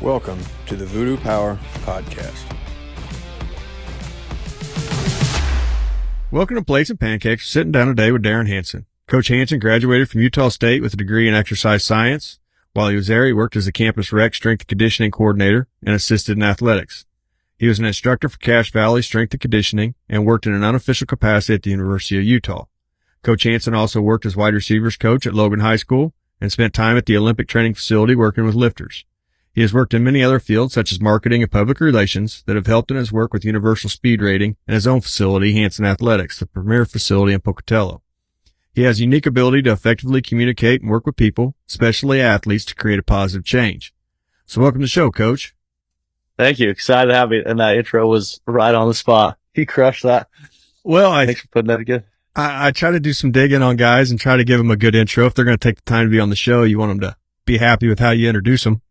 Welcome to the Voodoo Power Podcast. Welcome to Plates and Pancakes. We're sitting down today with Darren Hansen. Coach Hansen graduated from Utah State with a degree in exercise science. While he was there, he worked as a campus rec strength and conditioning coordinator and assisted in athletics. He was an instructor for Cache Valley Strength and Conditioning and worked in an unofficial capacity at the University of Utah. Coach Hansen also worked as wide receivers coach at Logan High School and spent time at the Olympic training facility working with lifters. He has worked in many other fields such as marketing and public relations that have helped in his work with Universal Speed Rating and his own facility, Hansen Athletics, the premier facility in Pocatello. He has a unique ability to effectively communicate and work with people, especially athletes, to create a positive change. So welcome to the show, Coach. Thank you. Excited to have you. And that intro was right on the spot. He crushed that. Well, thanks for putting that again. I try to do some digging on guys and try to give them a good intro. If they're going to take the time to be on the show, you want them to be happy with how you introduce them.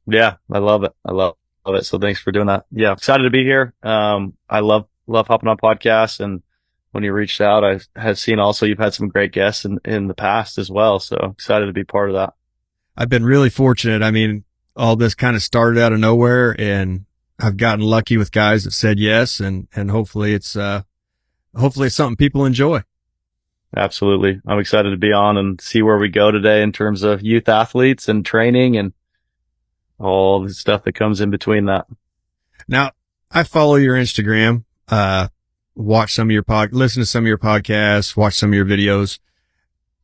Yeah, I love it. I love it. So thanks for doing that. Yeah, excited to be here. I love hopping on podcasts, and when you reached out, I have seen also you've had some great guests in the past as well. So excited to be part of that. I've been really fortunate. I mean, all this kind of started out of nowhere, and I've gotten lucky with guys that said yes, and hopefully it's something people enjoy. Absolutely. I'm excited to be on and see where we go today in terms of youth athletes and training and all the stuff that comes in between that. Now, I follow your Instagram, watch some of your listen to some of your podcasts, watch some of your videos.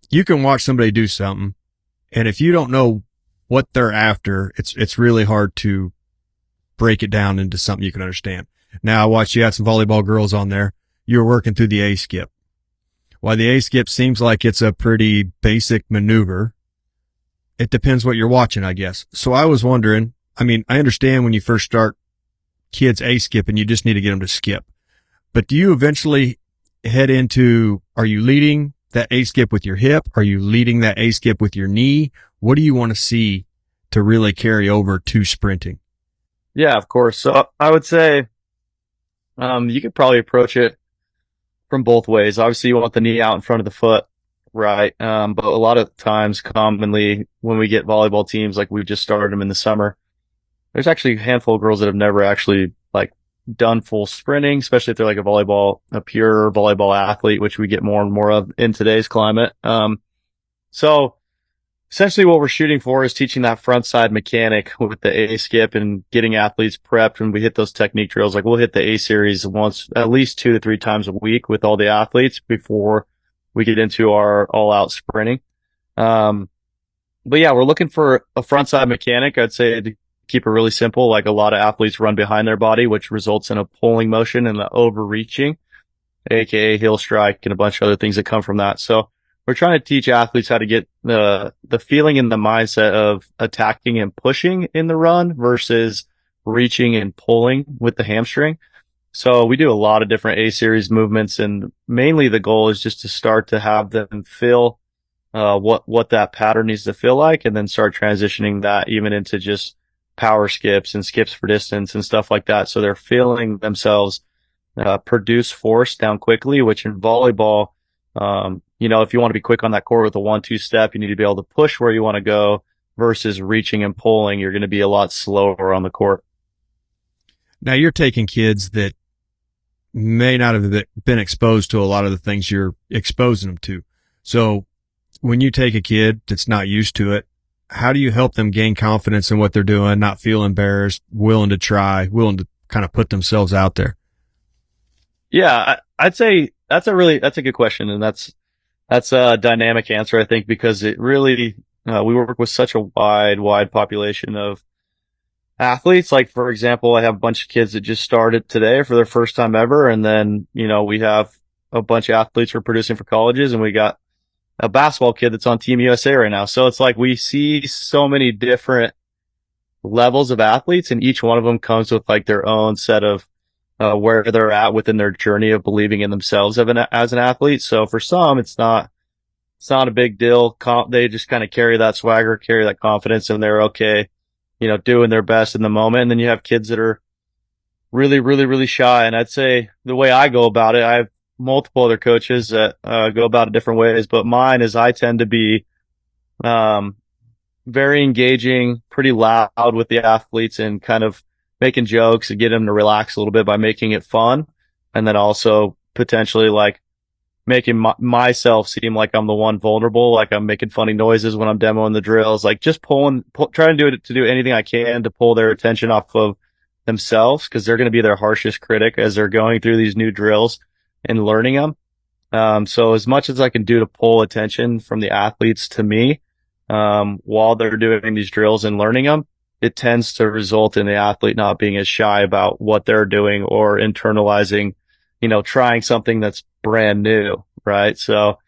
You can watch somebody do something, and if you don't know what they're after, it's really hard to break it down into something you can understand. Now, I watched you had some volleyball girls on there. You were working through the A-skip. While the A-skip seems like it's a pretty basic maneuver, it depends what you're watching, I guess. So I was wondering, I mean, I understand when you first start kids A-skip and you just need to get them to skip. But do you eventually head into, are you leading that A-skip with your hip? Are you leading that A-skip with your knee? What do you want to see to really carry over to sprinting? Yeah, of course. So I would say you could probably approach it from both ways. Obviously, you want the knee out in front of the foot. Right. But a lot of times, commonly, when we get volleyball teams, like we've just started them in the summer, there's actually a handful of girls that have never actually like done full sprinting, especially if they're like a pure volleyball athlete, which we get more and more of in today's climate. So essentially what we're shooting for is teaching that front side mechanic with the A skip and getting athletes prepped when we hit those technique drills. Like we'll hit the A series once, at least 2 to 3 times a week with all the athletes before we get into our all-out sprinting. But yeah, we're looking for a frontside mechanic. I'd say to keep it really simple, like a lot of athletes run behind their body, which results in a pulling motion and an overreaching, aka heel strike and a bunch of other things that come from that. So we're trying to teach athletes how to get the feeling and the mindset of attacking and pushing in the run versus reaching and pulling with the hamstring. So we do a lot of different A-series movements, and mainly the goal is just to start to have them feel what that pattern needs to feel like, and then start transitioning that even into just power skips and skips for distance and stuff like that. So they're feeling themselves produce force down quickly, which in volleyball, if you want to be quick on that court with a 1-2 step, you need to be able to push where you want to go versus reaching and pulling. You're going to be a lot slower on the court. Now you're taking kids that may not have been exposed to a lot of the things you're exposing them to. So when you take a kid that's not used to it, how do you help them gain confidence in what they're doing, not feel embarrassed, willing to try, willing to kind of put themselves out there? Yeah, I'd say that's a good question. And that's a dynamic answer, I think, because it really, we work with such a wide population of athletes. Like, for example, I have a bunch of kids that just started today for their first time ever. And then, we have a bunch of athletes we're producing for colleges, and we got a basketball kid that's on Team USA right now. So it's like we see so many different levels of athletes, and each one of them comes with like their own set of where they're at within their journey of believing in themselves as an athlete. So for some, it's not a big deal. They just kind of carry that swagger, carry that confidence, and they're okay, doing their best in the moment. And then you have kids that are really, really, really shy. And I'd say the way I go about it, I have multiple other coaches that go about it different ways, but mine is I tend to be very engaging, pretty loud with the athletes and kind of making jokes and get them to relax a little bit by making it fun. And then also potentially like making myself seem like I'm the one vulnerable, like I'm making funny noises when I'm demoing the drills, like just trying to do anything I can to pull their attention off of themselves because they're going to be their harshest critic as they're going through these new drills and learning them. So as much as I can do to pull attention from the athletes to me, while they're doing these drills and learning them, it tends to result in the athlete not being as shy about what they're doing or internalizing, trying something that's brand new. Right. So,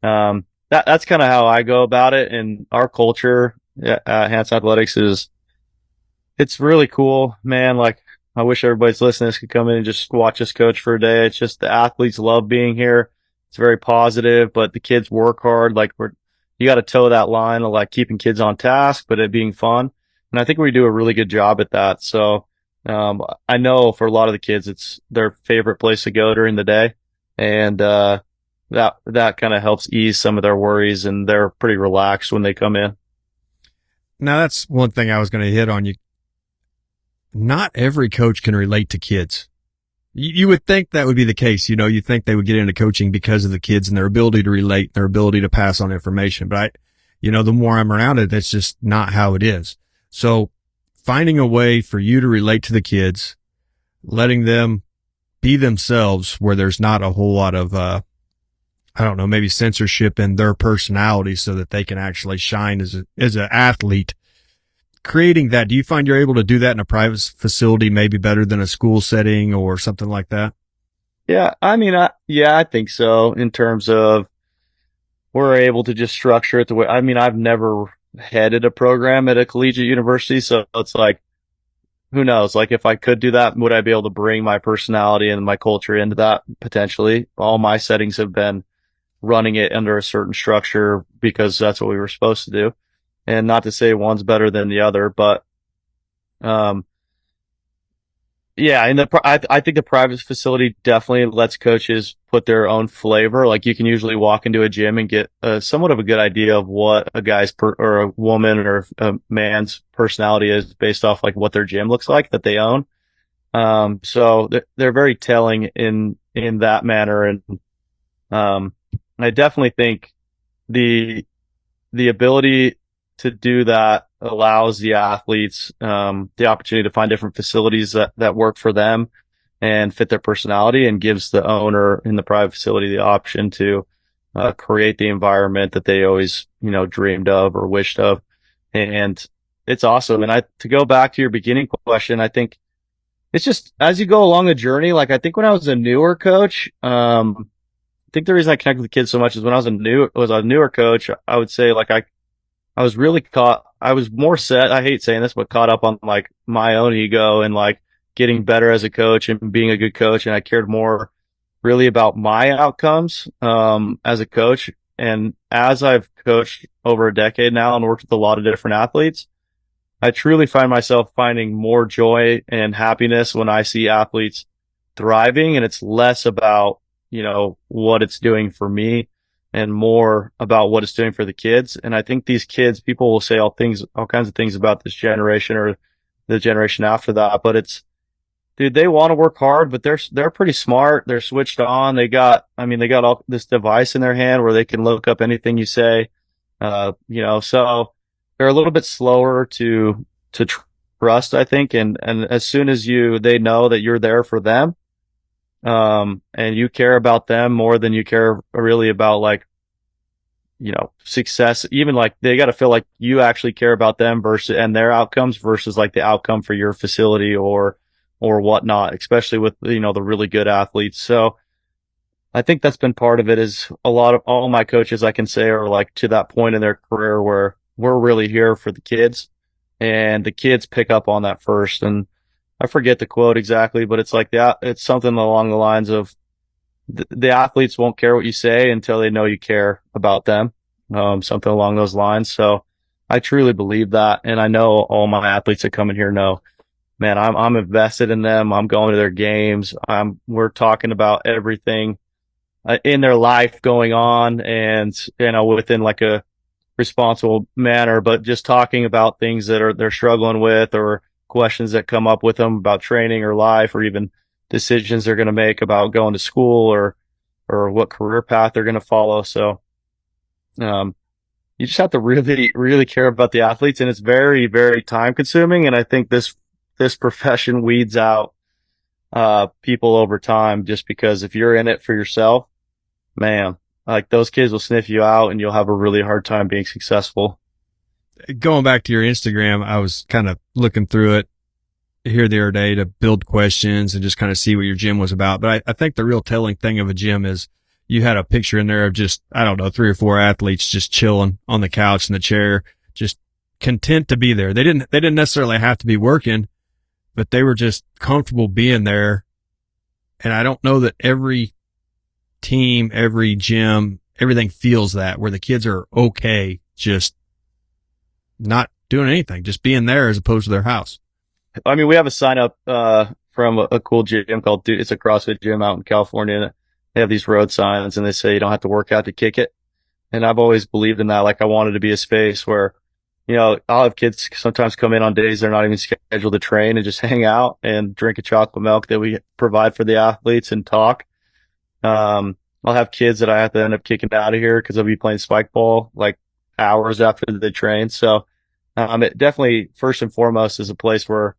that's kind of how I go about it. And our culture at Hansen Athletics it's really cool, man. Like, I wish everybody's listening could come in and just watch us coach for a day. It's just the athletes love being here. It's very positive, but the kids work hard. Like you got to toe that line of like keeping kids on task, but it being fun. And I think we do a really good job at that. So, I know for a lot of the kids, it's their favorite place to go during the day. And, that kind of helps ease some of their worries and they're pretty relaxed when they come in. Now that's one thing I was going to hit on. Not every coach can relate to kids. You would think that would be the case. You think they would get into coaching because of the kids and their ability to relate, their ability to pass on information. But the more I'm around it, that's just not how it is. So finding a way for you to relate to the kids, letting them be themselves where there's not a whole lot of, I don't know, maybe censorship in their personality so that they can actually shine as an athlete. Creating that, do you find you're able to do that in a private facility maybe better than a school setting or something like that? Yeah, I mean, I think so in terms of we're able to just structure it the way, I mean, I've never headed a program at a collegiate university, so it's like, who knows? Like, if I could do that, would I be able to bring my personality and my culture into that? Potentially. All my settings have been running it under a certain structure because that's what we were supposed to do. And not to say one's better than the other, but, yeah, I think the private facility definitely lets coaches put their own flavor. Like you can usually walk into a gym and get somewhat of a good idea of what a guy's or a woman or a man's personality is based off like what their gym looks like that they own. So they're very telling in that manner. And, I definitely think the ability to do that allows the athletes the opportunity to find different facilities that work for them and fit their personality and gives the owner in the private facility the option to create the environment that they always dreamed of or wished of. And it's awesome. And to go back to your beginning question, I think it's just as you go along the journey, like I think when I was a newer coach, I think the reason I connected with kids so much is when I was a newer coach, I would say like I was really I was more set, I hate saying this, but caught up on like my own ego and like getting better as a coach and being a good coach. And I cared more really about my outcomes, as a coach. And as I've coached over a decade now and worked with a lot of different athletes, I truly find myself finding more joy and happiness when I see athletes thriving. And it's less about, what it's doing for me and more about what it's doing for the kids. And I think these kids, people will say all kinds of things about this generation or the generation after that, but dude, they want to work hard, but they're pretty smart. They're switched on. They got all this device in their hand where they can look up anything you say. So they're a little bit slower to trust, I think. And as soon as they know that you're there for them, and you care about them more than you care really about like, success, even like they got to feel like you actually care about them and their outcomes versus like the outcome for your facility or whatnot, especially with, the really good athletes. So I think that's been part of it is a lot of all my coaches I can say are like to that point in their career where we're really here for the kids and the kids pick up on that first. And I forget the quote exactly, but it's like that. It's something along the lines of the athletes won't care what you say until they know you care about them. Something along those lines. So I truly believe that. And I know all my athletes that come in here know, man, I'm invested in them. I'm going to their games. We're talking about everything in their life going on and, within like a responsible manner, but just talking about things that they're struggling with, or questions that come up with them about training or life, or even decisions they're going to make about going to school, or what career path they're going to follow. So, you just have to really, really care about the athletes, and it's very, very time consuming. And I think this profession weeds out, people over time, just because if you're in it for yourself, man, like those kids will sniff you out and you'll have a really hard time being successful. Going back to your Instagram, I was kind of looking through it here the other day to build questions and just kind of see what your gym was about. But I think the real telling thing of a gym is you had a picture in there of just, I don't know, 3 or 4 athletes just chilling on the couch in the chair, just content to be there. They didn't necessarily have to be working, but they were just comfortable being there. And I don't know that every team, every gym, everything feels that, where the kids are okay just not doing anything, just being there as opposed to their house. I mean, we have a sign up from a cool gym called it's a CrossFit gym out in California. They have these road signs, and they say you don't have to work out to kick it. And I've always believed in that. Like, I wanted to be a space where, I'll have kids sometimes come in on days they're not even scheduled to train and just hang out and drink a chocolate milk that we provide for the athletes and talk. I'll have kids that I have to end up kicking out of here because I'll be playing spike ball like hours after they train. So, it definitely, first and foremost, is a place where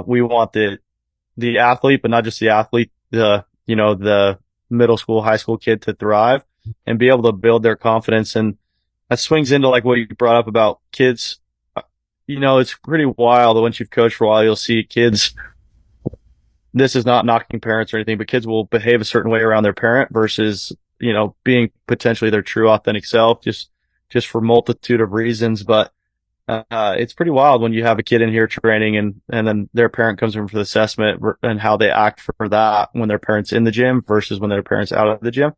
we want the athlete, but not just the athlete, the middle school, high school kid to thrive and be able to build their confidence. And that swings into like what you brought up about kids. It's pretty wild that once you've coached for a while, you'll see kids. This is not knocking parents or anything, but kids will behave a certain way around their parent versus, being potentially their true authentic self, just for multitude of reasons. But it's pretty wild when you have a kid in here training and then their parent comes in for the assessment and how they act for that when their parent's in the gym versus when their parent's out of the gym.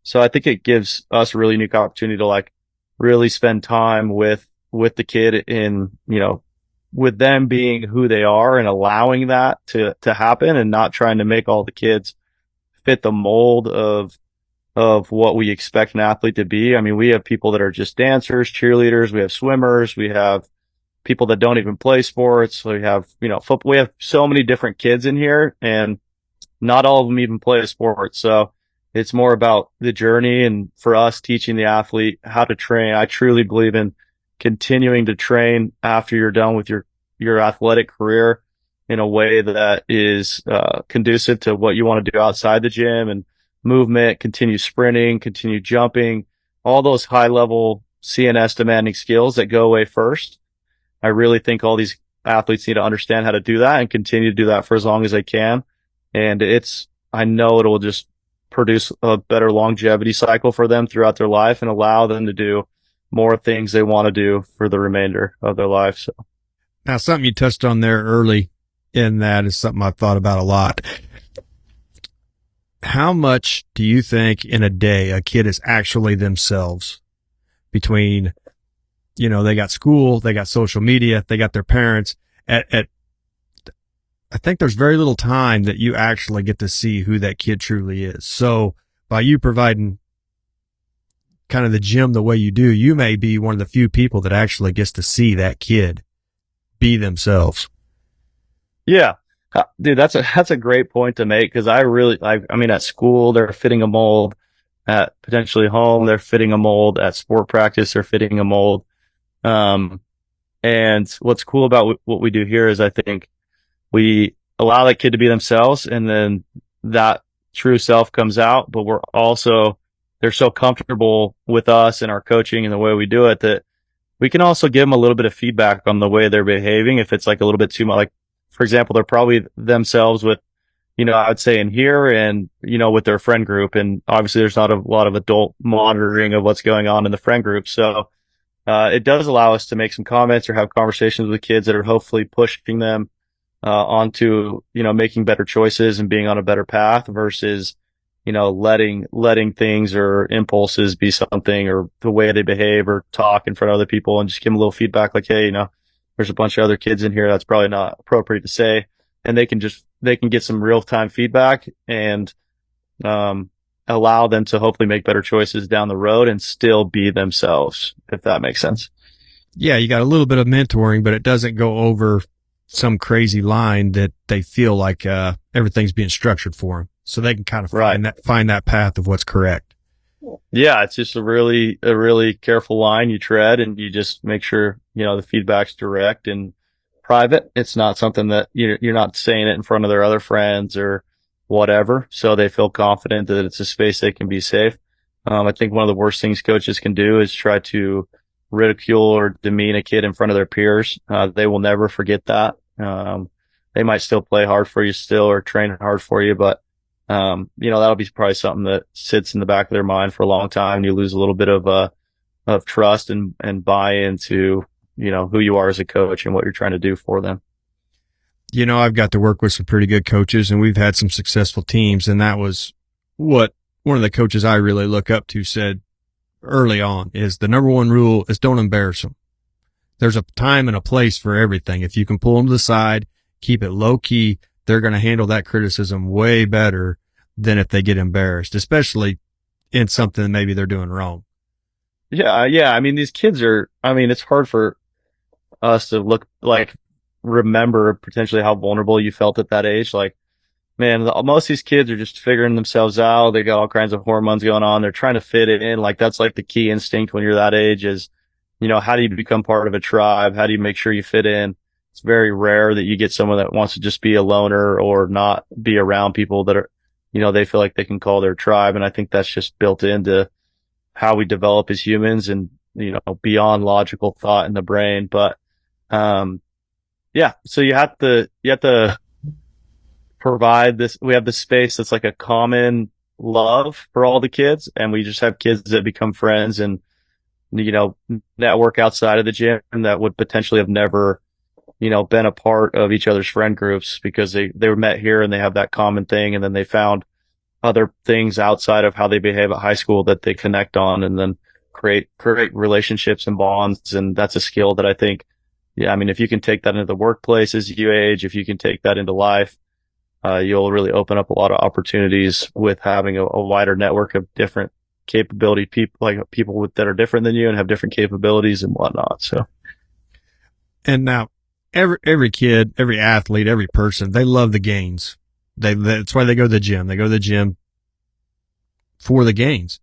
So I think it gives us a really unique opportunity to like really spend time with the kid in, with them being who they are and allowing that to happen, and not trying to make all the kids fit the mold of what we expect an athlete to be. I mean, we have people that are just dancers, cheerleaders, we have swimmers, we have people that don't even play sports. We have, football. We have so many different kids in here, and not all of them even play a sport. So it's more about the journey, and for us teaching the athlete how to train. I truly believe in continuing to train after you're done with your athletic career in a way that is conducive to what you want to do outside the gym, and movement, continue sprinting, continue jumping, all those high level CNS demanding skills that go away first. I really think all these athletes need to understand how to do that and continue to do that for as long as they can. And I know it'll just produce a better longevity cycle for them throughout their life and allow them to do more things they want to do for the remainder of their life. So now, something you touched on there early in that is something I've thought about a lot. How much do you think in a day a kid is actually themselves between, they got school, they got social media, they got their parents I think there's very little time that you actually get to see who that kid truly is. So by you providing kind of the gym the way you do, you may be one of the few people that actually gets to see that kid be themselves. yeah. Dude, that's a great point to make, because I mean, at school, they're fitting a mold. At potentially home, they're fitting a mold. At sport practice, they're fitting a mold. And what's cool about what we do here is I think we allow that kid to be themselves, and then that true self comes out, but they're so comfortable with us and our coaching and the way we do it that we can also give them a little bit of feedback on the way they're behaving. If it's like a little bit too much, like, for example, they're probably themselves with, I would say in here and, with their friend group. And obviously there's not a lot of adult monitoring of what's going on in the friend group. So, it does allow us to make some comments or have conversations with kids that are hopefully pushing them, onto, making better choices and being on a better path versus, letting things or impulses be something, or the way they behave or talk in front of other people, and just give them a little feedback like, hey, there's a bunch of other kids in here that's probably not appropriate to say, and they can get some real time feedback and allow them to hopefully make better choices down the road and still be themselves, if that makes sense. Yeah, you got a little bit of mentoring, but it doesn't go over some crazy line that they feel like everything's being structured for them, so they can kind of find that path of what's correct. Yeah, it's just a really careful line you tread, and you just make sure, the feedback's direct and private. It's not something that you're not saying it in front of their other friends or whatever. So they feel confident that it's a space they can be safe. I think one of the worst things coaches can do is try to ridicule or demean a kid in front of their peers. They will never forget that. They might still play hard for you still or train hard for you, but that'll be probably something that sits in the back of their mind for a long time. You lose a little bit of trust and buy into, who you are as a coach and what you're trying to do for them. I've got to work with some pretty good coaches, and we've had some successful teams. And that was what one of the coaches I really look up to said early on is the number one rule is don't embarrass them. There's a time and a place for everything. If you can pull them to the side, keep it low key, they're going to handle that criticism way better than if they get embarrassed, especially in something maybe they're doing wrong. Yeah. I mean, these kids it's hard for us to remember potentially how vulnerable you felt at that age. Like, man, most of these kids are just figuring themselves out. They got all kinds of hormones going on. They're trying to fit it in. Like, that's like the key instinct when you're that age is, how do you become part of a tribe? How do you make sure you fit in? It's very rare that you get someone that wants to just be a loner or not be around people that are, they feel like they can call their tribe. And I think that's just built into how we develop as humans and, beyond logical thought in the brain. But, so you have to provide this. We have this space that's like a common love for all the kids. And we just have kids that become friends and, network outside of the gym that would potentially have never, been a part of each other's friend groups because they were met here and they have that common thing. And then they found other things outside of how they behave at high school that they connect on and then create relationships and bonds. And that's a skill that I think, if you can take that into the workplace as you age, if you can take that into life, you'll really open up a lot of opportunities with having a wider network of different capability people, like people that are different than you and have different capabilities and whatnot. So, and now every kid, every athlete, every person, they love the gains. That's why they go to the gym. They go to the gym for the gains.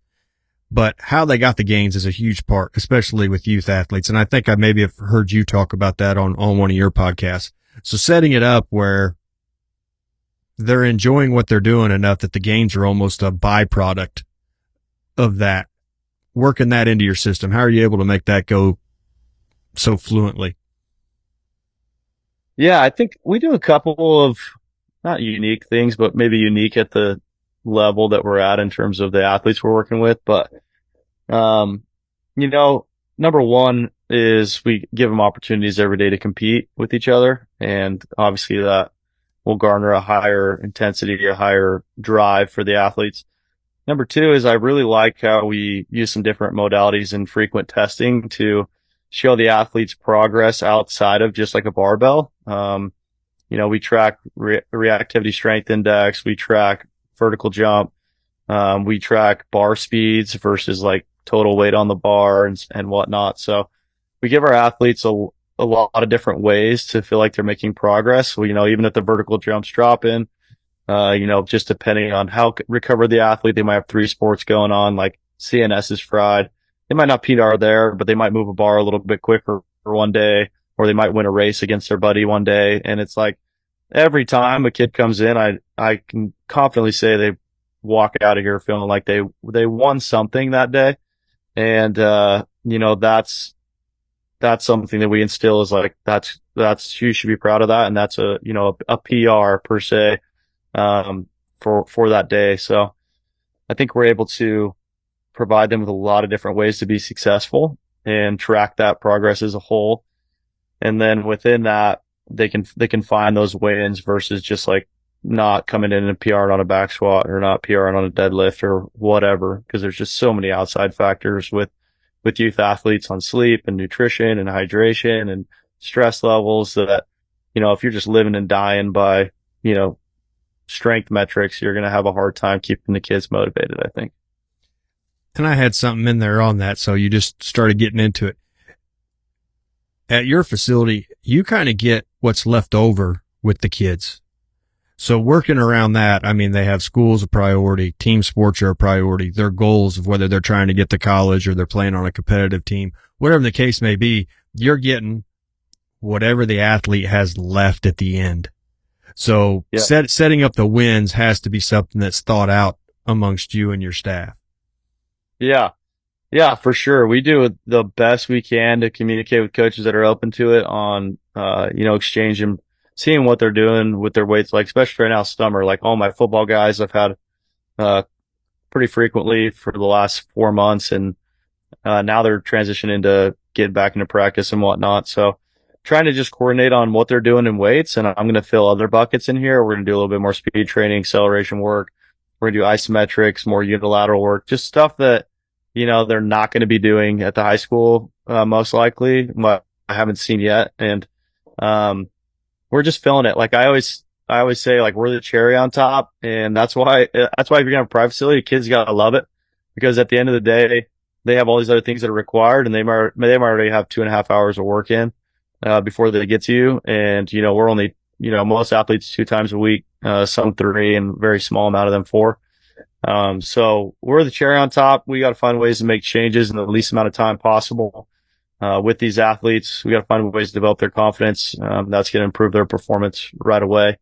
But how they got the gains is a huge part, especially with youth athletes. And I think I maybe have heard you talk about that on one of your podcasts. So setting it up where they're enjoying what they're doing enough that the gains are almost a byproduct of that, working that into your system. How are you able to make that go so fluently? Yeah, I think we do a couple of not unique things, but maybe unique at the level that we're at in terms of the athletes we're working with. But, number one is we give them opportunities every day to compete with each other. And obviously that will garner a higher intensity, a higher drive for the athletes. Number two is I really like how we use some different modalities and frequent testing to show the athletes progress outside of just like a barbell. We track reactivity strength index. We track vertical jump. We track bar speeds versus like total weight on the bar and whatnot. So we give our athletes a lot of different ways to feel like they're making progress. So, even if the vertical jumps drop in, just depending on how recovered the athlete, they might have 3 sports going on, like CNS is fried. They might not PR there, but they might move a bar a little bit quicker for one day, or they might win a race against their buddy one day. And it's like every time a kid comes in, I can confidently say they walk out of here feeling like they won something that day. And, that's something that we instill is like, that's, you should be proud of that. And that's a PR per se, for that day. So I think we're able to provide them with a lot of different ways to be successful and track that progress as a whole. And then within that, they can find those wins versus just like not coming in and PRing on a back squat or not PRing on a deadlift or whatever. Cause there's just so many outside factors with youth athletes on sleep and nutrition and hydration and stress levels that, if you're just living and dying by, strength metrics, you're going to have a hard time keeping the kids motivated, I think. And I had something in there on that, so you just started getting into it. At your facility, you kind of get what's left over with the kids. So working around that, I mean, they have schools a priority, team sports are a priority, their goals of whether they're trying to get to college or they're playing on a competitive team, whatever the case may be, you're getting whatever the athlete has left at the end. So setting up the wins has to be something that's thought out amongst you and your staff. Yeah. Yeah, for sure. We do the best we can to communicate with coaches that are open to it on, exchange and seeing what they're doing with their weights. Like, especially right now, summer, like all my football guys I've had, pretty frequently for the last 4 months. And, now they're transitioning into getting back into practice and whatnot. So trying to just coordinate on what they're doing in weights. And I'm going to fill other buckets in here. We're going to do a little bit more speed training, acceleration work. We're going to do isometrics, more unilateral work, just stuff that, they're not going to be doing at the high school, most likely, what I haven't seen yet. And, we're just filling it. Like I always say, like, we're the cherry on top. And that's why if you're going to have a private facility, kids got to love it, because at the end of the day, they have all these other things that are required, and they might already have 2.5 hours of work in, before they get to you. And, we're only, most athletes 2 times a week, some 3, and very small amount of them 4. So we're the cherry on top. We got to find ways to make changes in the least amount of time possible. With these athletes, we got to find ways to develop their confidence. That's going to improve their performance right away.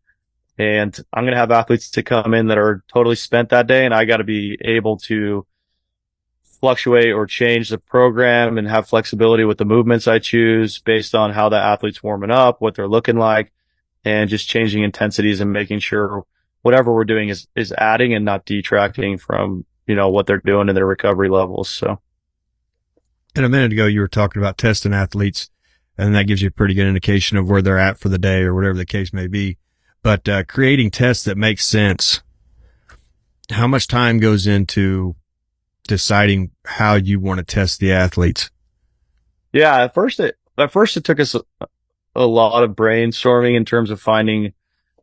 And I'm going to have athletes to come in that are totally spent that day, and I got to be able to fluctuate or change the program and have flexibility with the movements I choose based on how the athlete's warming up, what they're looking like, and just changing intensities and making sure whatever we're doing is adding and not detracting from, what they're doing in their recovery levels. So. And a minute ago, you were talking about testing athletes, and that gives you a pretty good indication of where they're at for the day or whatever the case may be. But creating tests that make sense, how much time goes into deciding how you want to test the athletes? Yeah, at first it took us a lot of brainstorming in terms of finding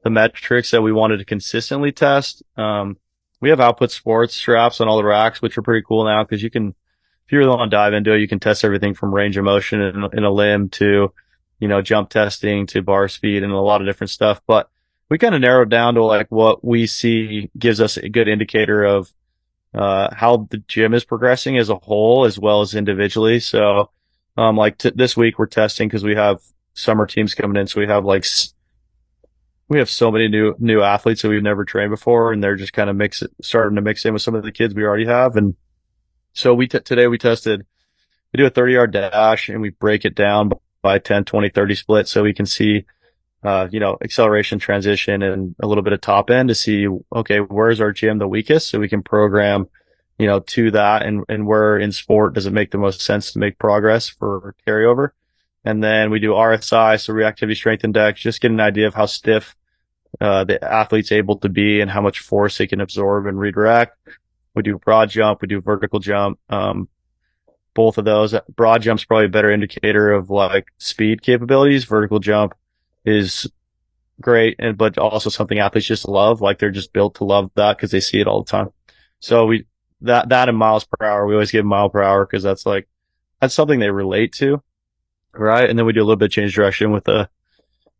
the metrics that we wanted to consistently test. We have output sports straps on all the racks, which are pretty cool now, because if you really want to dive into it, you can test everything from range of motion in a limb to, jump testing to bar speed and a lot of different stuff. But we kind of narrowed down to like what we see gives us a good indicator of how the gym is progressing as a whole as well as individually. So, this week we're testing because we have summer teams coming in. So we have so many new athletes that we've never trained before, and they're just kind of starting to mix in with some of the kids we already have. And so today we do a 30-yard dash, and we break it down by 10, 20, 30 split. So we can see, acceleration, transition, and a little bit of top end to see, okay, where's our gym the weakest? So we can program, to that, and where in sport does it make the most sense to make progress for carryover. And then we do RSI, so reactivity strength index, just get an idea of how stiff, the athlete's able to be and how much force they can absorb and redirect. We do broad jump, we do vertical jump. Both of those. Broad jump's probably a better indicator of like speed capabilities. Vertical jump is great, but also something athletes just love. Like they're just built to love that because they see it all the time. So that in miles per hour, we always give mile per hour because that's something they relate to, right? And then we do a little bit of change direction with a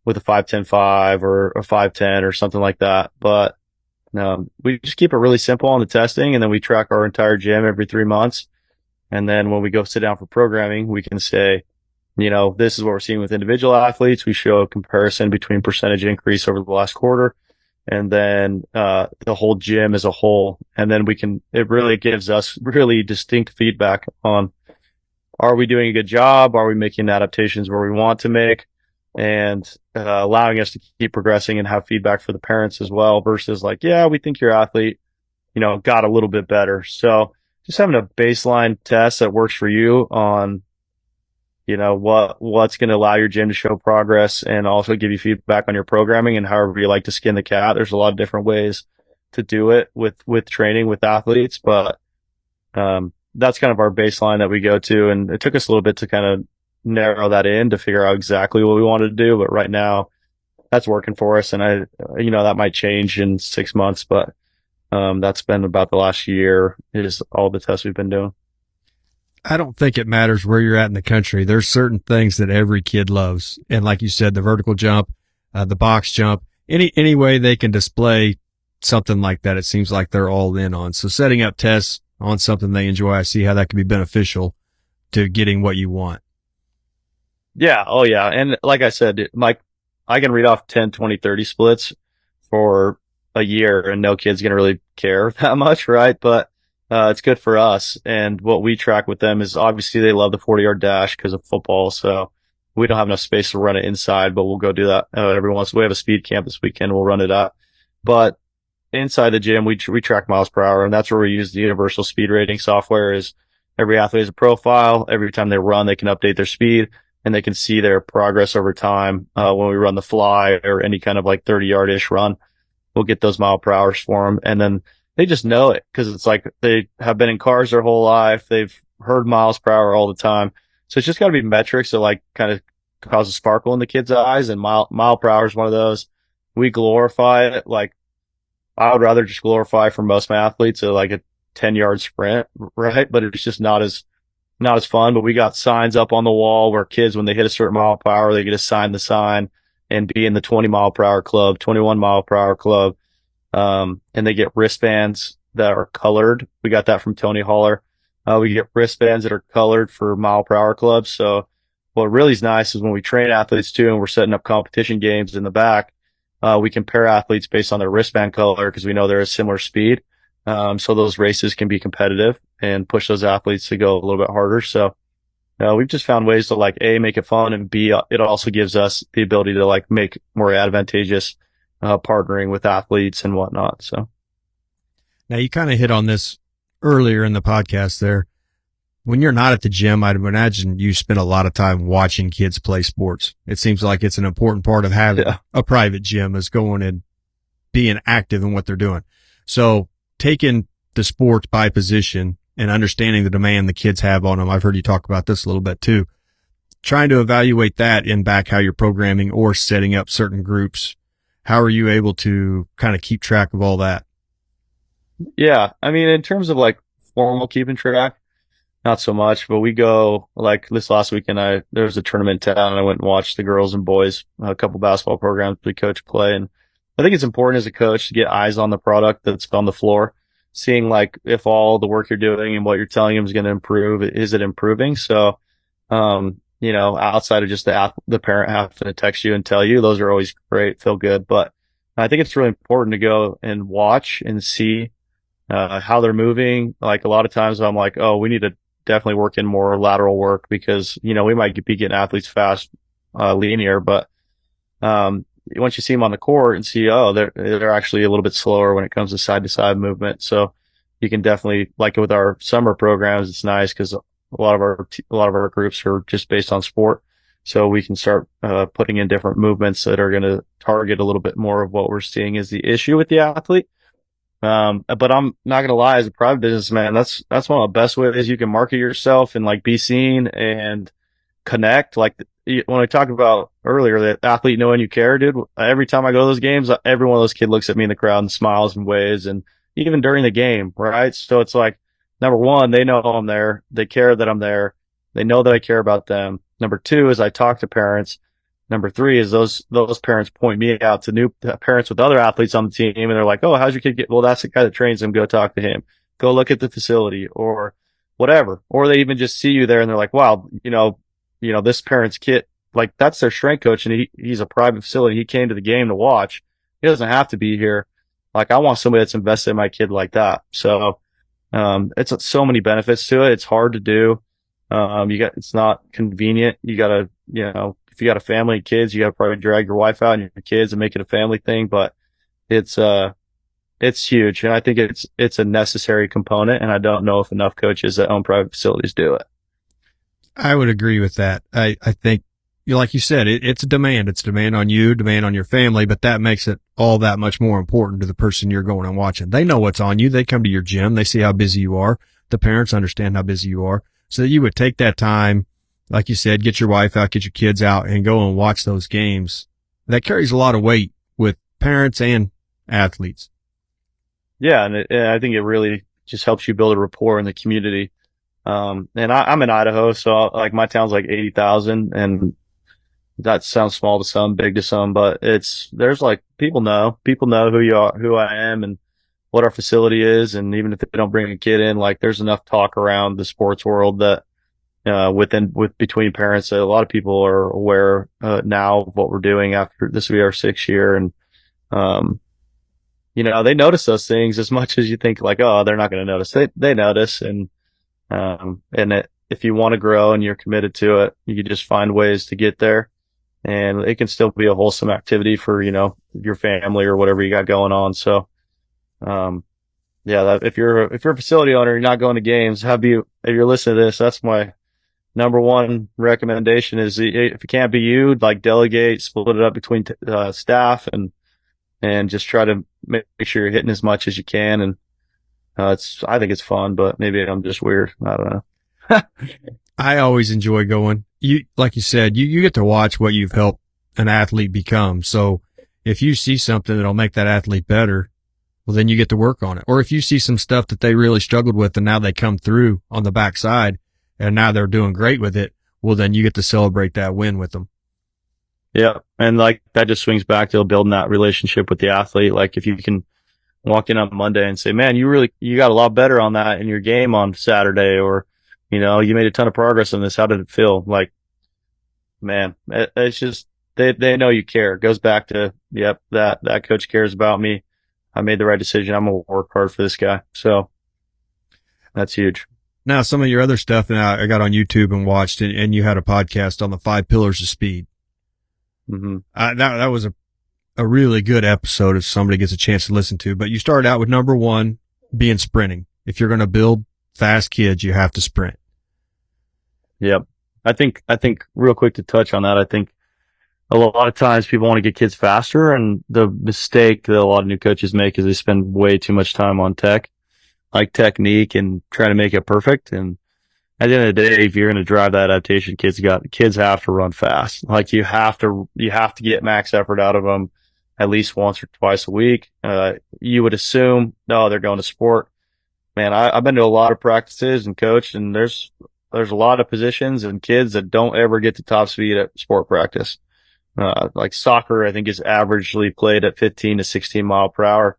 5-10-5 or a 5-10 or something like that. But we just keep it really simple on the testing, and then we track our entire gym every 3 months. And then when we go sit down for programming, we can say, this is what we're seeing with individual athletes. We show a comparison between percentage increase over the last quarter, and then the whole gym as a whole. And then it really gives us really distinct feedback on, are we doing a good job? Are we making adaptations where we want to make? And allowing us to keep progressing and have feedback for the parents as well, versus like, yeah, we think your athlete, got a little bit better. So just having a baseline test that works for you on, what's going to allow your gym to show progress and also give you feedback on your programming and however you like to skin the cat. There's a lot of different ways to do it with training with athletes, but that's kind of our baseline that we go to. And it took us a little bit to kind of narrow that in to figure out exactly what we wanted to do. But right now, that's working for us. And that might change in 6 months, but that's been about the last year is all the tests we've been doing. I don't think it matters where you're at in the country. There's certain things that every kid loves. And like you said, the vertical jump, the box jump, any way they can display something like that, it seems like they're all in on. So setting up tests on something they enjoy, I see how that can be beneficial to getting what you want. Yeah. Oh yeah. And like I said, Mike, I can read off 10, 20, 30 splits for a year and no kid's going to really care that much. Right. But it's good for us. And what we track with them is obviously they love the 40-yard dash because of football. So we don't have enough space to run it inside, but we'll go do that every once. We have a speed camp this weekend. We'll run it out. But inside the gym, we track miles per hour, and that's where we use the universal speed rating software. Is every athlete has a profile. Every time they run, they can update their speed and they can see their progress over time. When we run the fly or any kind of like 30-yard-ish run, we'll get those mile per hours for them. And then they just know it because it's like they have been in cars their whole life. They've heard miles per hour all the time. So it's just got to be metrics that like kind of cause a sparkle in the kids' eyes, and mile per hour is one of those. We glorify it. Like I would rather just glorify for most of my athletes like a 10-yard sprint, right? But it's just not as fun. But we got signs up on the wall where kids, when they hit a certain mile per hour, they get assigned the sign and be in the 20 mile per hour club, 21 mile per hour club. And they get wristbands that are colored. We got that from Tony Holler. We get wristbands that are colored for mile per hour clubs. So what really is nice is when we train athletes too, and we're setting up competition games in the back, we compare athletes based on their wristband color because we know they're a similar speed. So those races can be competitive and push those athletes to go a little bit harder. So we've just found ways to like make it fun, and B, it also gives us the ability to like make more advantageous partnering with athletes and whatnot. So now you kind of hit on this earlier in the podcast there. When you're not at the gym, I'd imagine you spend a lot of time watching kids play sports. It seems like it's an important part of having a private gym is going and being active in what they're doing. So taking the sports by position and understanding the demand the kids have on them. I've heard you talk about this a little bit too. Trying to evaluate that in back how you're programming or setting up certain groups. How are you able to kind of keep track of all that? Yeah. I mean, in terms of like formal keeping track, not so much, but we go like this last weekend, there was a tournament in town and I went and watched the girls and boys, a couple basketball programs we coach play. And I think it's important as a coach to get eyes on the product that's on the floor, seeing like if all the work you're doing and what you're telling them is going to improve, is it improving? So, outside of just the parent having to text you and tell you, those are always great, feel good. But I think it's really important to go and watch and see, how they're moving. Like a lot of times I'm like, oh, we need to definitely work in more lateral work because, we might be getting athletes fast, linear, but, once you see them on the court and see, oh, they're actually a little bit slower when it comes to side to side movement. So you can definitely, like with our summer programs, it's nice because a lot of our groups are just based on sport. So we can start, putting in different movements that are going to target a little bit more of what we're seeing is the issue with the athlete. But I'm not going to lie, as a private businessman, that's one of the best ways you can market yourself and like be seen and connect. Like when I talked about earlier, that athlete knowing you care, dude, every time I go to those games, every one of those kids looks at me in the crowd and smiles and waves, and even during the game, right? So it's like, number one, they know I'm there. They care that I'm there. They know that I care about them. Number two is I talk to parents. Number three is those parents point me out to new parents with other athletes on the team, and they're like, oh, how's your kid get? Well, that's the guy that trains him. Go talk to him. Go look at the facility or whatever. Or they even just see you there and they're like, wow, this parent's kid, like that's their strength coach and he's a private facility. He came to the game to watch. He doesn't have to be here. Like I want somebody that's invested in my kid like that. So, it's so many benefits to it. It's hard to do. It's not convenient. You gotta, if you got a family and kids, you gotta probably drag your wife out and your kids and make it a family thing, but it's huge. And I think it's a necessary component. And I don't know if enough coaches that own private facilities do it. I would agree with that. I think, like you said, it's a demand. It's a demand on you, demand on your family, but that makes it all that much more important to the person you're going and watching. They know what's on you. They come to your gym. They see how busy you are. The parents understand how busy you are. So that you would take that time, like you said, get your wife out, get your kids out and go and watch those games. that carries a lot of weight with parents and athletes. Yeah. And I think it really just helps you build a rapport in the community. And I'm in Idaho, so like my town's like 80,000, and that sounds small to some, big to some, but there's like, people know who you are, who I am, and what our facility is. And even if they don't bring a kid in, like there's enough talk around the sports world that, between parents, that a lot of people are aware, now of what we're doing after this will be our 6th year. And, they notice those things as much as you think like, oh, they're not going to notice. They notice. And if you want to grow and you're committed to it, you can just find ways to get there. And it can still be a wholesome activity for, your family or whatever you got going on. So, if you're a facility owner, you're not going to games, if you're listening to this, that's my number one recommendation is, if it can't be you, like delegate, split it up between staff, and just try to make sure you're hitting as much as you can. And, I think it's fun, but maybe I'm just weird. I don't know. I always enjoy going. Like you said, you get to watch what you've helped an athlete become. So if you see something that'll make that athlete better, well, then you get to work on it. Or if you see some stuff that they really struggled with and now they come through on the backside and now they're doing great with it, well, then you get to celebrate that win with them. Yeah. And like that just swings back to building that relationship with the athlete. Like if you can walk in on Monday and say, man, you got a lot better on that in your game on Saturday, or, you made a ton of progress on this. How did it feel? Like, man, it's just, they know you care. It goes back to, yep, that coach cares about me. I made the right decision. I'm going to work hard for this guy. So that's huge. Now, some of your other stuff I got on YouTube and watched, and you had a podcast on the 5 pillars of speed. Mm-hmm. That was a really good episode if somebody gets a chance to listen to, but you started out with number 1 being sprinting. If you're going to build fast kids, you have to sprint. Yep. I think real quick to touch on that, I think a lot of times people want to get kids faster, and the mistake that a lot of new coaches make is they spend way too much time on technique and trying to make it perfect. And at the end of the day, if you're going to drive that adaptation, kids have to run fast. Like you have to get max effort out of them at least once or twice a week. You would assume, no, they're going to sport. Man, I've been to a lot of practices and coached, and there's a lot of positions and kids that don't ever get to top speed at sport practice. Like soccer, I think is averagely played at 15 to 16 mile per hour.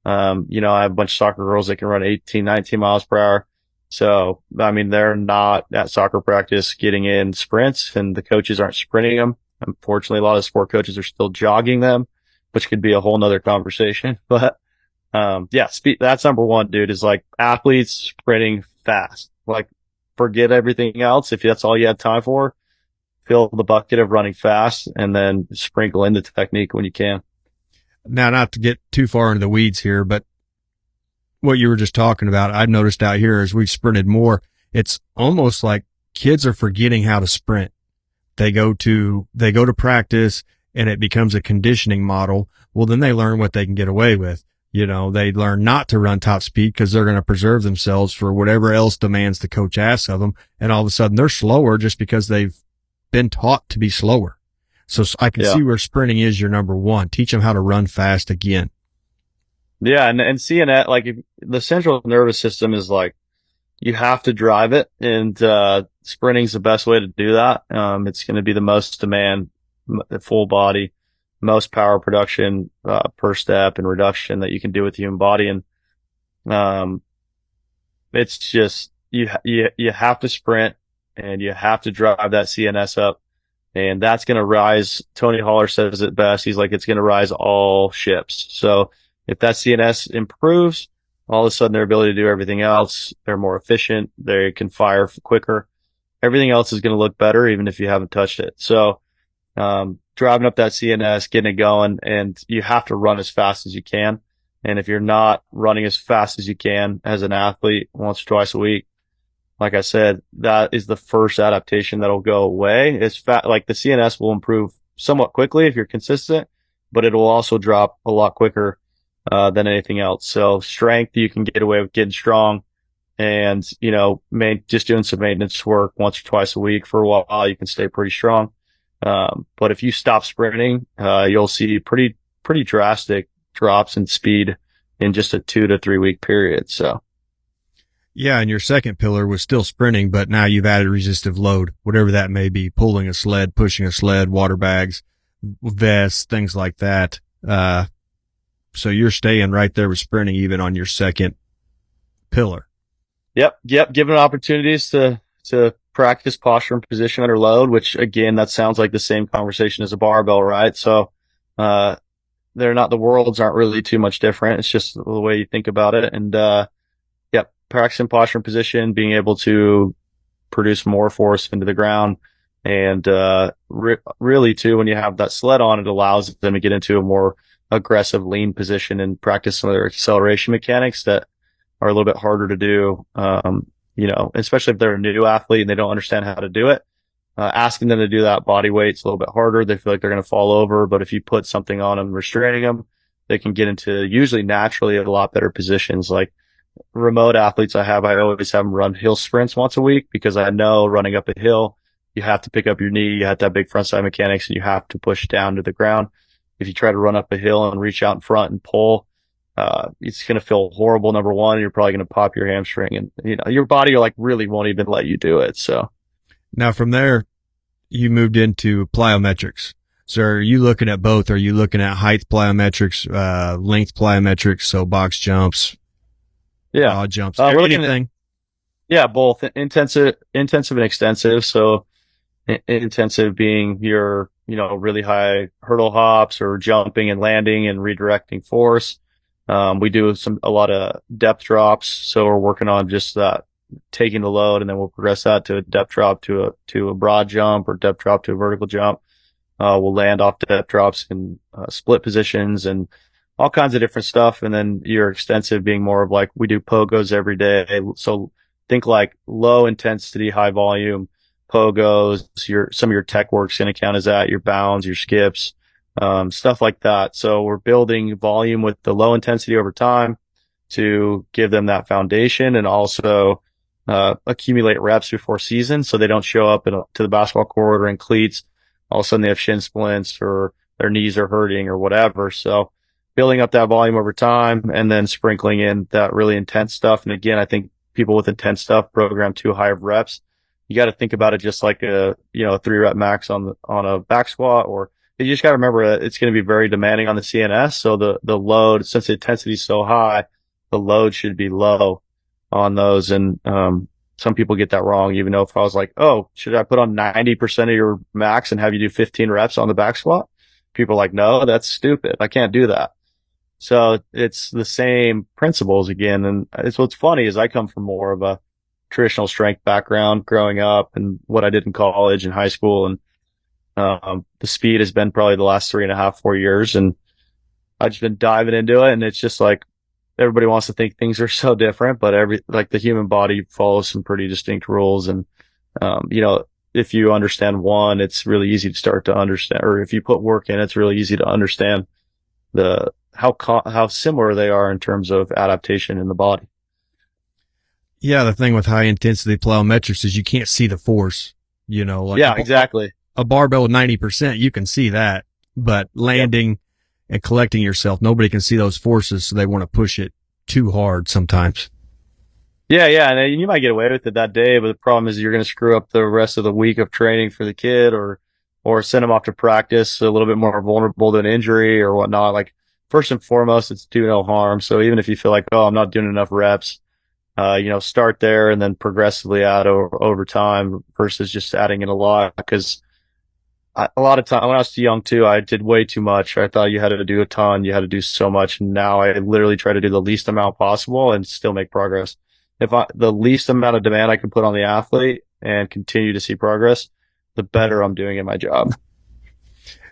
I have a bunch of soccer girls that can run 18, 19 miles per hour. So, I mean, they're not at soccer practice getting in sprints, and the coaches aren't sprinting them. Unfortunately, a lot of sport coaches are still jogging them, which could be a whole nother conversation. But, speed, that's number 1, dude, is like athletes sprinting fast. Like, forget everything else. If that's all you have time for, fill the bucket of running fast and then sprinkle in the technique when you can. Now, not to get too far into the weeds here, but what you were just talking about, I noticed out here as we've sprinted more, it's almost like kids are forgetting how to sprint. They go to practice and it becomes a conditioning model. Well, then they learn what they can get away with. They learn not to run top speed because they're going to preserve themselves for whatever else demands the coach asks of them. And all of a sudden they're slower just because they've been taught to be slower. So I can see where sprinting is your number 1. Teach them how to run fast again. Yeah. And seeing that, like the central nervous system is like, you have to drive it, and sprinting's the best way to do that. It's going to be the most demand, full body, most power production per step and reduction that you can do with the human body. And it's just you have to sprint, and you have to drive that CNS up, and that's going to rise. Tony Holler says it best. He's like, it's going to rise all ships. So if that CNS improves, all of a sudden their ability to do everything else, they're more efficient, they can fire quicker. Everything else is going to look better, even if you haven't touched it. So, driving up that CNS, getting it going, and you have to run as fast as you can. And if you're not running as fast as you can as an athlete once or twice a week, like I said, that is the first adaptation that'll go away. Like the CNS will improve somewhat quickly if you're consistent, but it will also drop a lot quicker than anything else. So strength, you can get away with getting strong, and, just doing some maintenance work once or twice a week for a while, you can stay pretty strong. But if you stop sprinting, you'll see pretty drastic drops in speed in just a 2 to 3 week period. So Yeah, and your second pillar was still sprinting, but now you've added resistive load, whatever that may be, pulling a sled, pushing a sled, water bags, vests, things like that. So you're staying right there with sprinting even on your second pillar. yep, given opportunities to practice posture and position under load, which again, that sounds like the same conversation as a barbell, right? So they're not, the worlds aren't really too much different. It's just the way you think about it. And yep, practicing posture and position, being able to produce more force into the ground. And really, too, when you have that sled on, it allows them to get into a more aggressive lean position and practice some of their acceleration mechanics that are a little bit harder to do. Especially if they're a new athlete and they don't understand how to do it. Asking them to do that body weight's a little bit harder. They feel like they're going to fall over, but if you put something on them, restraining them, they can get into usually naturally a lot better positions. Like remote athletes I always have them run hill sprints once a week because I know running up a hill, you have to pick up your knee, you have to have big front side mechanics, and you have to push down to the ground. If you try to run up a hill and reach out in front and pull, it's going to feel horrible. Number one, you're probably going to pop your hamstring and, your body like really won't even let you do it. So Now from there, you moved into plyometrics. So are you looking at both? Are you looking at height plyometrics, length plyometrics, so box jumps, yeah, jumps, we're looking at, anything? yeah, both intensive and extensive. So intensive being your, really high hurdle hops or jumping and landing and redirecting force. We do a lot of depth drops. So we're working on just that, taking the load, and then we'll progress that to a depth drop to a broad jump or depth drop to a vertical jump. We'll land off depth drops in split positions and all kinds of different stuff. And then your extensive being more of like, we do pogos every day. So think like low intensity, high volume pogos. Some of your tech work's going to count as that, your bounds, your skips, stuff like that. So we're building volume with the low intensity over time to give them that foundation and also accumulate reps before season so they don't show up to the basketball court or in cleats. All of a sudden they have shin splints or their knees are hurting or whatever. So building up that volume over time and then sprinkling in that really intense stuff. And again, I think people with intense stuff program too high of reps. You got to think about it just like a 3-rep max on a back squat, or you just got to remember that it's going to be very demanding on the CNS. So the load, since the intensity is so high, the load should be low on those. And, some people get that wrong, even though if I was like, oh, should I put on 90% of your max and have you do 15 reps on the back squat? People are like, no, that's stupid. I can't do that. So it's the same principles again. And it's what's funny is I come from more of a traditional strength background growing up and what I did in college and high school. And, the speed has been probably the last 3.5, 4 years. And I've just been diving into it. And it's just like, everybody wants to think things are so different, but the human body follows some pretty distinct rules. And, if you understand one, it's really easy to start to understand, or if you put work in, it's really easy to understand how similar they are in terms of adaptation in the body. Yeah. The thing with high intensity plyometrics is you can't see the force, Yeah, exactly. A barbell with 90%, you can see that, but landing and collecting yourself, nobody can see those forces. So they want to push it too hard sometimes. Yeah. And you might get away with it that day, but the problem is you're going to screw up the rest of the week of training for the kid or send them off to practice a little bit more vulnerable to an injury or whatnot. Like first and foremost, it's do no harm. So even if you feel like, oh, I'm not doing enough reps, start there and then progressively add over time versus just adding in a lot. Because a lot of time when I was young too, I did way too much. I thought you had to do a ton, you had to do so much. And now I literally try to do the least amount possible and still make progress. The least amount of demand I can put on the athlete and continue to see progress, the better I'm doing in my job.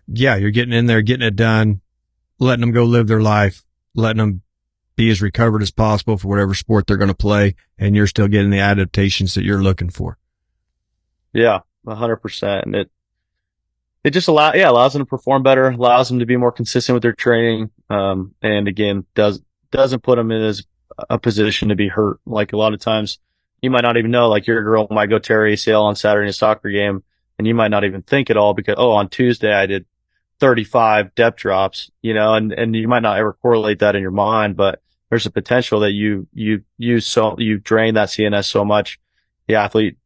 Yeah. You're getting in there, getting it done, letting them go live their life, letting them be as recovered as possible for whatever sport they're going to play. And you're still getting the adaptations that you're looking for. Yeah, 100%. And it just allows them to perform better, allows them to be more consistent with their training. And again, doesn't put them in a position to be hurt. Like a lot of times you might not even know, like your girl might go tear ACL on Saturday in a soccer game and you might not even think at all because, oh, on Tuesday I did 35 depth drops, and you might not ever correlate that in your mind, but there's a potential that you drain that CNS so much. The athlete,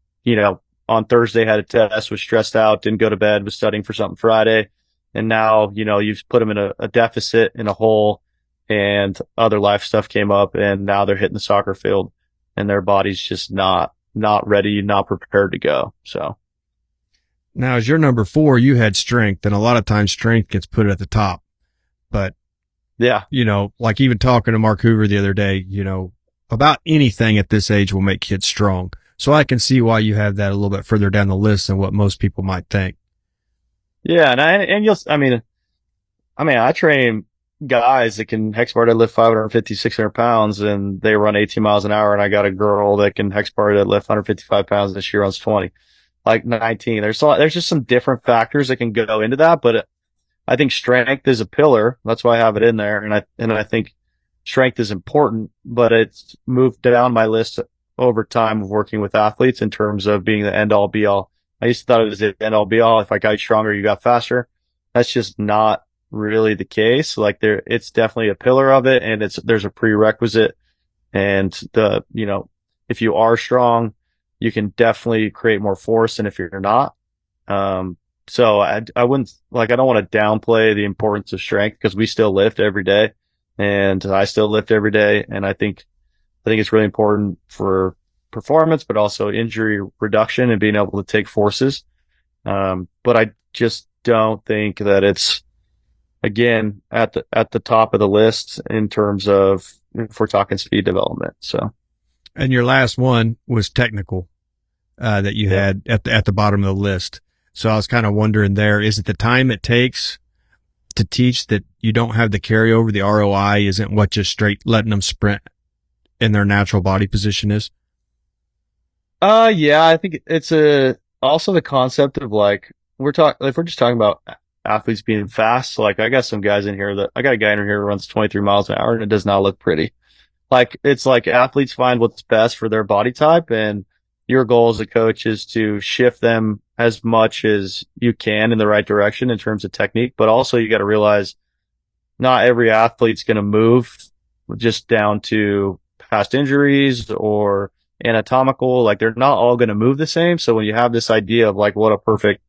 on Thursday had a test, was stressed out, didn't go to bed, was studying for something Friday. And now, you've put them in a deficit, in a hole, and other life stuff came up, and now they're hitting the soccer field and their body's just not ready, not prepared to go. So Now, as your number 4, you had strength, and a lot of times strength gets put at the top. But, yeah, like even talking to Mark Hoover the other day, about anything at this age will make kids strong. So I can see why you have that a little bit further down the list than what most people might think. yeah. I train guys that can hex bar deadlift 550, 600 pounds, and they run 18 miles an hour. And I got a girl that can hex bar deadlift 155 pounds and she runs 20. Like 19. There's just some different factors that can go into that, but I think strength is a pillar. That's why I have it in there. And I think strength is important, but it's moved down my list over time of working with athletes in terms of being the end all be all. I used to thought it was the end all be all. If I got you stronger, you got faster. That's just not really the case. Like it's definitely a pillar of it, and there's a prerequisite. And if you are strong, you can definitely create more force than if you're not. So I wouldn't, I don't want to downplay the importance of strength because we still lift every day, and I still lift every day. And I think it's really important for performance, but also injury reduction and being able to take forces. But I just don't think that it's, again, at the top of the list in terms of, if we're talking speed development. So. And your last one was technical, that you had at the bottom of the list. So I was kind of wondering there, is it the time it takes to teach that you don't have the carryover? The ROI isn't what just straight letting them sprint in their natural body position is? Yeah, I think it's also the concept of if we're just talking about athletes being fast. So I got some guys in here I got a guy in here who runs 23 miles an hour and it does not look pretty. It's like athletes find what's best for their body type, and your goal as a coach is to shift them as much as you can in the right direction in terms of technique. But also you got to realize not every athlete's going to move just down to past injuries or anatomical. They're not all going to move the same. So when you have this idea of what a perfect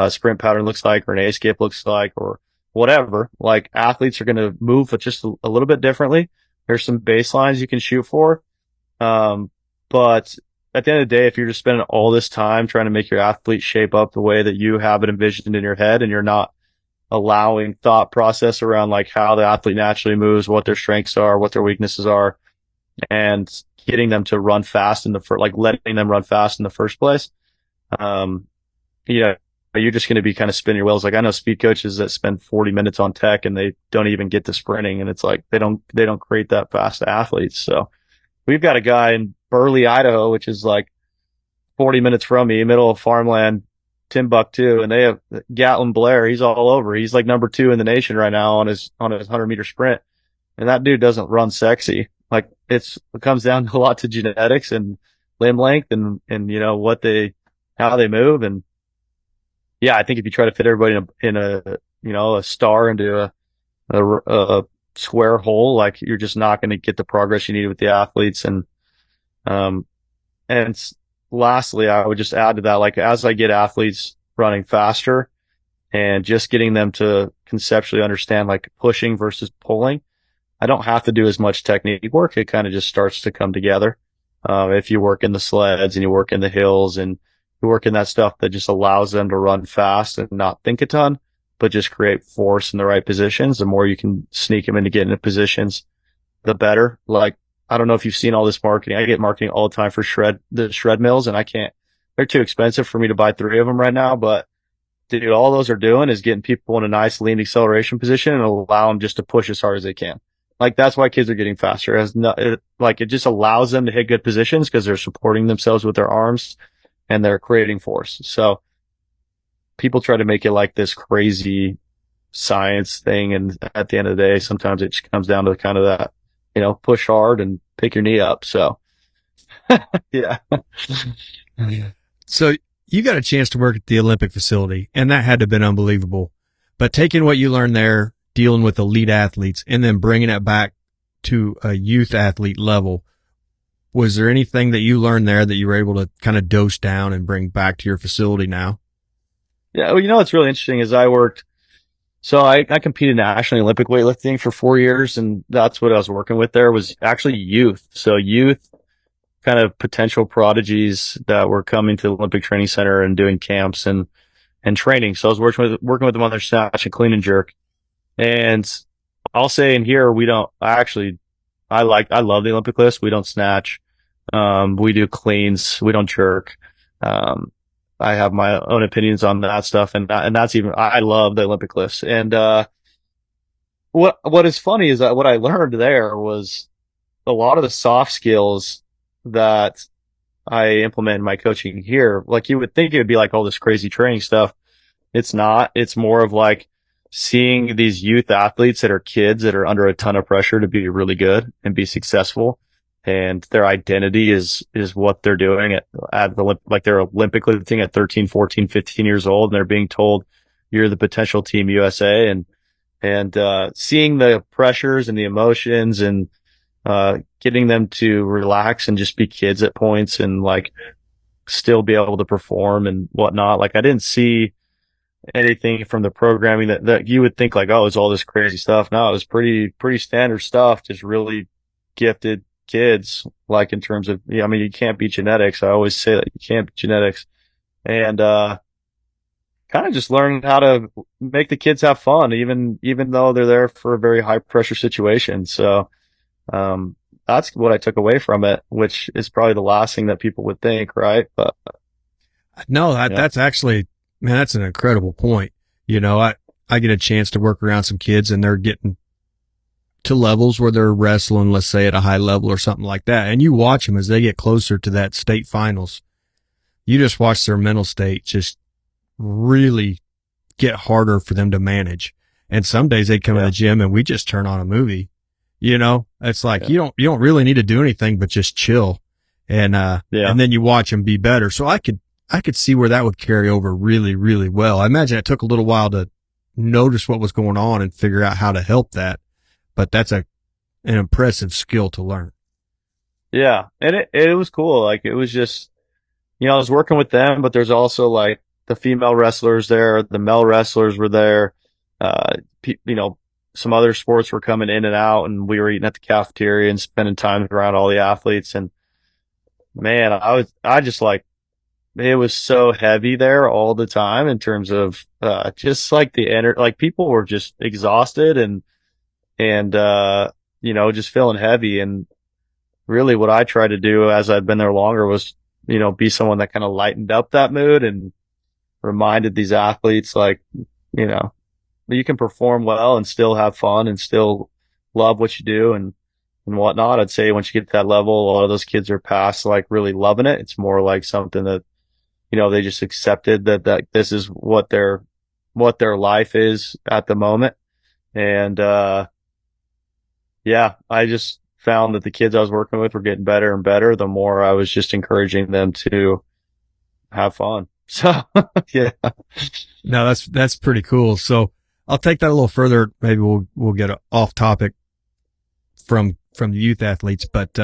sprint pattern looks like, or an A-escape looks like, or whatever, athletes are going to move just a little bit differently. There's some baselines you can shoot for. But at the end of the day, if you're just spending all this time trying to make your athlete shape up the way that you have it envisioned in your head, and you're not allowing thought process around how the athlete naturally moves, what their strengths are, what their weaknesses are, and getting them to run fast letting them run fast in the first place, you're just going to be kind of spinning your wheels. I know speed coaches that spend 40 minutes on tech and they don't even get to sprinting, and it's they don't create that fast athletes. So we've got a guy in Burley, Idaho, which is 40 minutes from me, middle of farmland, Timbuktu, and they have Gatlin Blair. He's all over. He's number 2 in the nation right now on his 100-meter sprint. And that dude doesn't run sexy. It comes down a lot to genetics and limb length and how they move. And yeah, I think if you try to fit everybody in a star into a square hole, you're just not going to get the progress you need with the athletes. And lastly, I would just add to that, as I get athletes running faster and just getting them to conceptually understand pushing versus pulling, I don't have to do as much technique work. It kind of just starts to come together. If you work in the sleds and you work in the hills and you work in that stuff that just allows them to run fast and not think a ton, but just create force in the right positions, the more you can sneak them into getting into positions, the better. I don't know if you've seen all this marketing. I get marketing all the time for the shred mills, and they're too expensive for me to buy 3 of them right now. But dude, all those are doing is getting people in a nice lean acceleration position and allow them just to push as hard as they can. That's why kids are getting faster. It just allows them to hit good positions because they're supporting themselves with their arms and they're creating force. So people try to make it this crazy science thing. And at the end of the day, sometimes it just comes down to kind of that, push hard and pick your knee up. So yeah. So you got a chance to work at the Olympic facility, and that had to have been unbelievable. But taking what you learned there, dealing with elite athletes, and then bringing it back to a youth athlete level, was there anything that you learned there that you were able to kind of dose down and bring back to your facility now? Yeah, well, what's really interesting is I competed nationally Olympic weightlifting for 4 years, and that's what I was working with there was actually youth. So youth kind of potential prodigies that were coming to the Olympic Training Center and doing camps and training. So I was working with them on their snatch and clean and jerk. And I'll say in here, I love the Olympic list. We don't snatch. We do cleans. We don't jerk. I have my own opinions on that stuff. And that's I love the Olympic lifts. And, what is funny is that what I learned there was a lot of the soft skills that I implement in my coaching here. Like you would think it would be like all this crazy training stuff. It's not. It's more of like seeing these youth athletes that are kids that are under a ton of pressure to be really good and be successful. And their identity is what they're doing like they're Olympic lifting at 13, 14, 15 years old. And they're being told you're the potential team USA and seeing the pressures and the emotions and, getting them to relax and just be kids at points and like still be able to perform and whatnot. Like I didn't see anything from the programming that you would think like, oh, it's all this crazy stuff. No, it was pretty standard stuff. Just really gifted kids, like in terms of, I mean, you can't beat genetics. I always say that you can't beat genetics. And, kind of just learning how to make the kids have fun, even though they're there for a very high pressure situation. So, that's what I took away from it, which is probably the last thing that people would think, right? But no, that's actually, man, that's an incredible point. I get a chance to work around some kids and they're getting to levels where they're wrestling, let's say at a high level or something like that. And you watch them as they get closer to that state finals. You just watch their mental state just really get harder for them to manage. And some days they come in the gym and we just turn on a movie. It's like you don't really need to do anything but just chill. And then you watch them be better. So I could see where that would carry over really, really well. I imagine it took a little while to notice what was going on and figure out how to help that. But that's an impressive skill to learn. Yeah. And it was cool. Like it was just, I was working with them, but there's also like the female wrestlers there, the male wrestlers were there. Some other sports were coming in and out and we were eating at the cafeteria and spending time around all the athletes. And man, it was so heavy there all the time in terms of, just like like people were just exhausted and, just feeling heavy. And really what I tried to do as I'd been there longer was, be someone that kind of lightened up that mood and reminded these athletes, like, you can perform well and still have fun and still love what you do and whatnot. I'd say once you get to that level, a lot of those kids are past like really loving it. It's more like something that, they just accepted that this is what their life is at the moment. And, I just found that the kids I was working with were getting better and better the more I was just encouraging them to have fun. So, yeah. No, that's pretty cool. So I'll take that a little further. Maybe we'll get off topic from the youth athletes, but,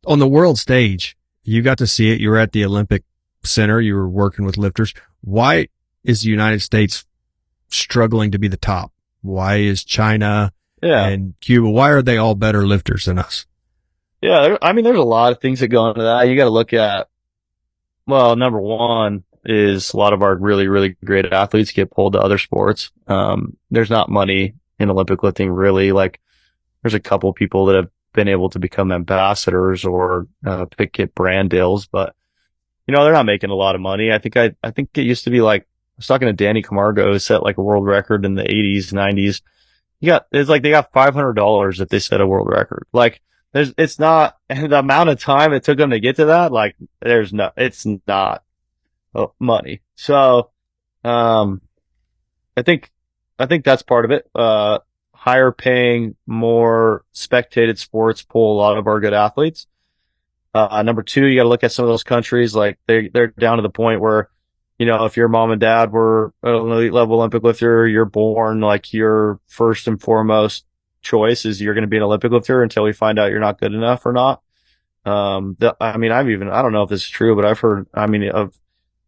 on the world stage, you got to see it. You were at the Olympic Center. You were working with lifters. Why is the United States struggling to be the top? Why is China and Cuba, why are they all better lifters than us? Yeah. I mean, there's a lot of things that go into that. You got to look at, well, number one is a lot of our really, really great athletes get pulled to other sports. There's not money in Olympic lifting really. Like there's a couple people that have been able to become ambassadors or, get brand deals, but they're not making a lot of money. I think it used to be like, I was talking to Danny Camargo, who set like a world record in the 80s, 90s. It's like they got $500 if they set a world record. Like it's not the amount of time it took them to get to that. Like it's not money. So, I think that's part of it. Higher paying, more spectated sports pull a lot of our good athletes. Number two, you got to look at some of those countries. Like they're down to the point where if your mom and dad were an elite level Olympic lifter, you're born like your first and foremost choice is you're going to be an Olympic lifter until we find out you're not good enough or not. I mean, I don't know if this is true, but I've heard, I mean, of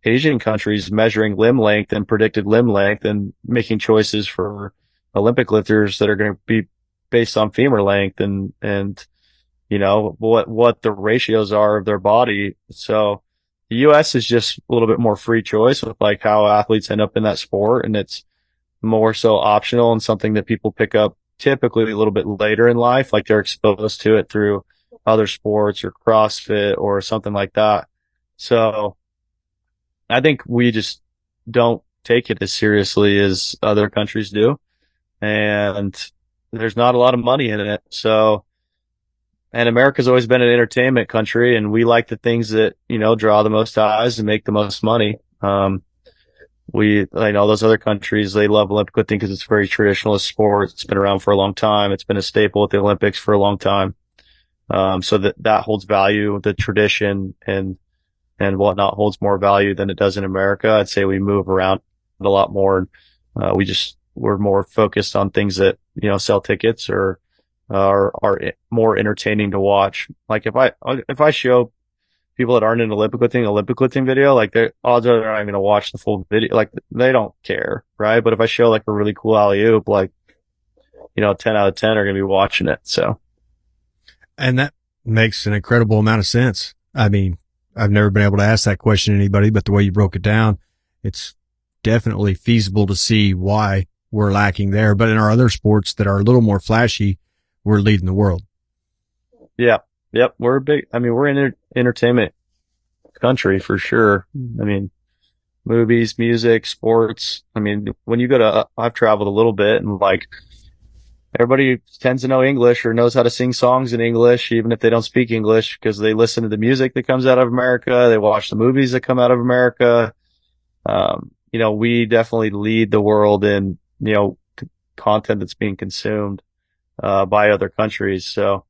Asian countries measuring limb length and predicted limb length and making choices for Olympic lifters that are going to be based on femur length and what the ratios are of their body. So the US is just a little bit more free choice with like how athletes end up in that sport. And it's more so optional and something that people pick up typically a little bit later in life. Like they're exposed to it through other sports or CrossFit or something like that. So I think we just don't take it as seriously as other countries do. And there's not a lot of money in it. So, and America's always been an entertainment country, and we like the things that, draw the most eyes and make the most money. I know those other countries, they love Olympic lifting because it's a very traditionalist sport. It's been around for a long time. It's been a staple at the Olympics for a long time. So that holds value. The tradition and whatnot holds more value than it does in America. I'd say we move around a lot more. We're more focused on things that, sell tickets or are more entertaining to watch. Like if I show people that aren't in Olympic lifting video, like their odds are they're not even going to watch the full video. Like they don't care. Right. But if I show like a really cool alley oop, like, 10 out of 10 are going to be watching it. So. And that makes an incredible amount of sense. I mean, I've never been able to ask that question to anybody, but the way you broke it down, it's definitely feasible to see why we're lacking there. But in our other sports that are a little more flashy, we're leading the world. Yeah. Yep. We're an entertainment country for sure. I mean, movies, music, sports. I mean, when you I've traveled a little bit and like, everybody tends to know English or knows how to sing songs in English, even if they don't speak English, because they listen to the music that comes out of America. They watch the movies that come out of America. We definitely lead the world in, content that's being consumed, by other countries. So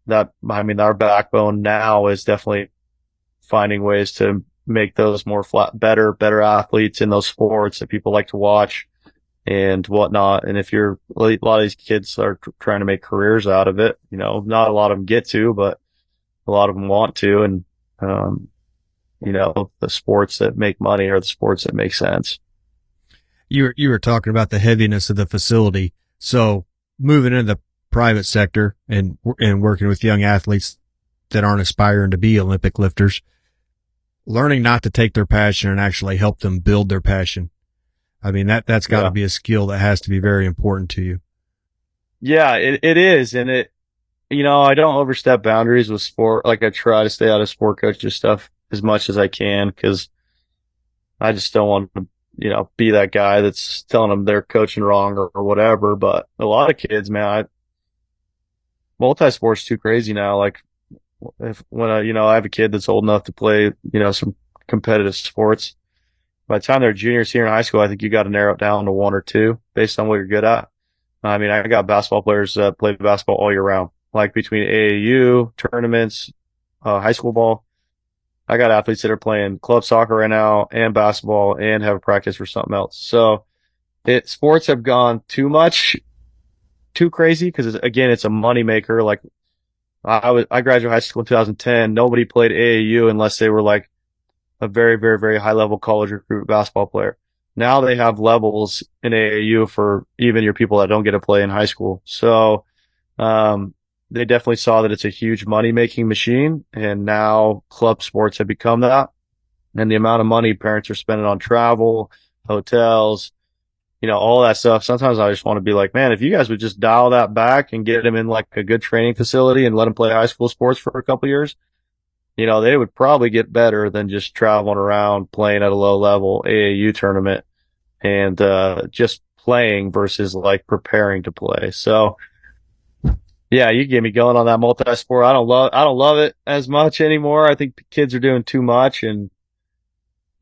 our backbone now is definitely finding ways to make those more better athletes in those sports that people like to watch and whatnot. And if a lot of these kids are trying to make careers out of it, not a lot of them get to, but a lot of them want to. And, the sports that make money are the sports that make sense. You were talking about the heaviness of the facility. So moving into the private sector and working with young athletes that aren't aspiring to be Olympic lifters, learning not to take their passion and actually help them build their passion. I mean, that's got to be a skill that has to be very important to you. Yeah, it is. And I don't overstep boundaries with sport. Like I try to stay out of sport coaches stuff as much as I can because I just don't want to, be that guy that's telling them they're coaching wrong or whatever. But a lot of kids, man, multi-sport's too crazy now. Like when I have a kid that's old enough to play, some competitive sports, by the time they're juniors here in high school, I think you got to narrow it down to one or two based on what you're good at. I mean, I got basketball players that play basketball all year round, like between AAU tournaments, high school ball. I got athletes that are playing club soccer right now and basketball and have a practice for something else. So sports have gone too crazy because again, it's a money maker. Like I graduated high school in 2010. Nobody played AAU unless they were like a very, very, very high level college recruit basketball player. Now they have levels in AAU for even your people that don't get to play in high school. So, they definitely saw that it's a huge money making machine. And now club sports have become that. And the amount of money parents are spending on travel, hotels, all that stuff. Sometimes I just want to be like, man, if you guys would just dial that back and get them in like a good training facility and let them play high school sports for a couple of years, they would probably get better than just traveling around playing at a low level AAU tournament and, just playing versus like preparing to play. So yeah, you get me going on that multi-sport. I don't love it as much anymore. I think kids are doing too much and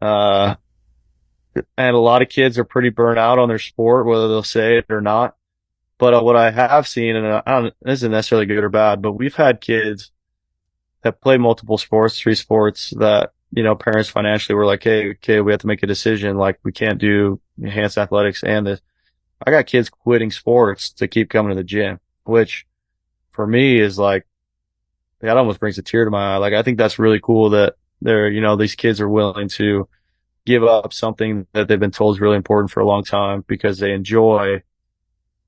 a lot of kids are pretty burnt out on their sport, whether they'll say it or not. But what I have seen, and this isn't necessarily good or bad, but we've had kids that play multiple sports, 3 sports that parents financially were like, hey, okay, we have to make a decision. Like, we can't do Hansen Athletics and this. I got kids quitting sports to keep coming to the gym, which for me is like, that almost brings a tear to my eye. Like, I think that's really cool that these kids are willing to give up something that they've been told is really important for a long time because they enjoy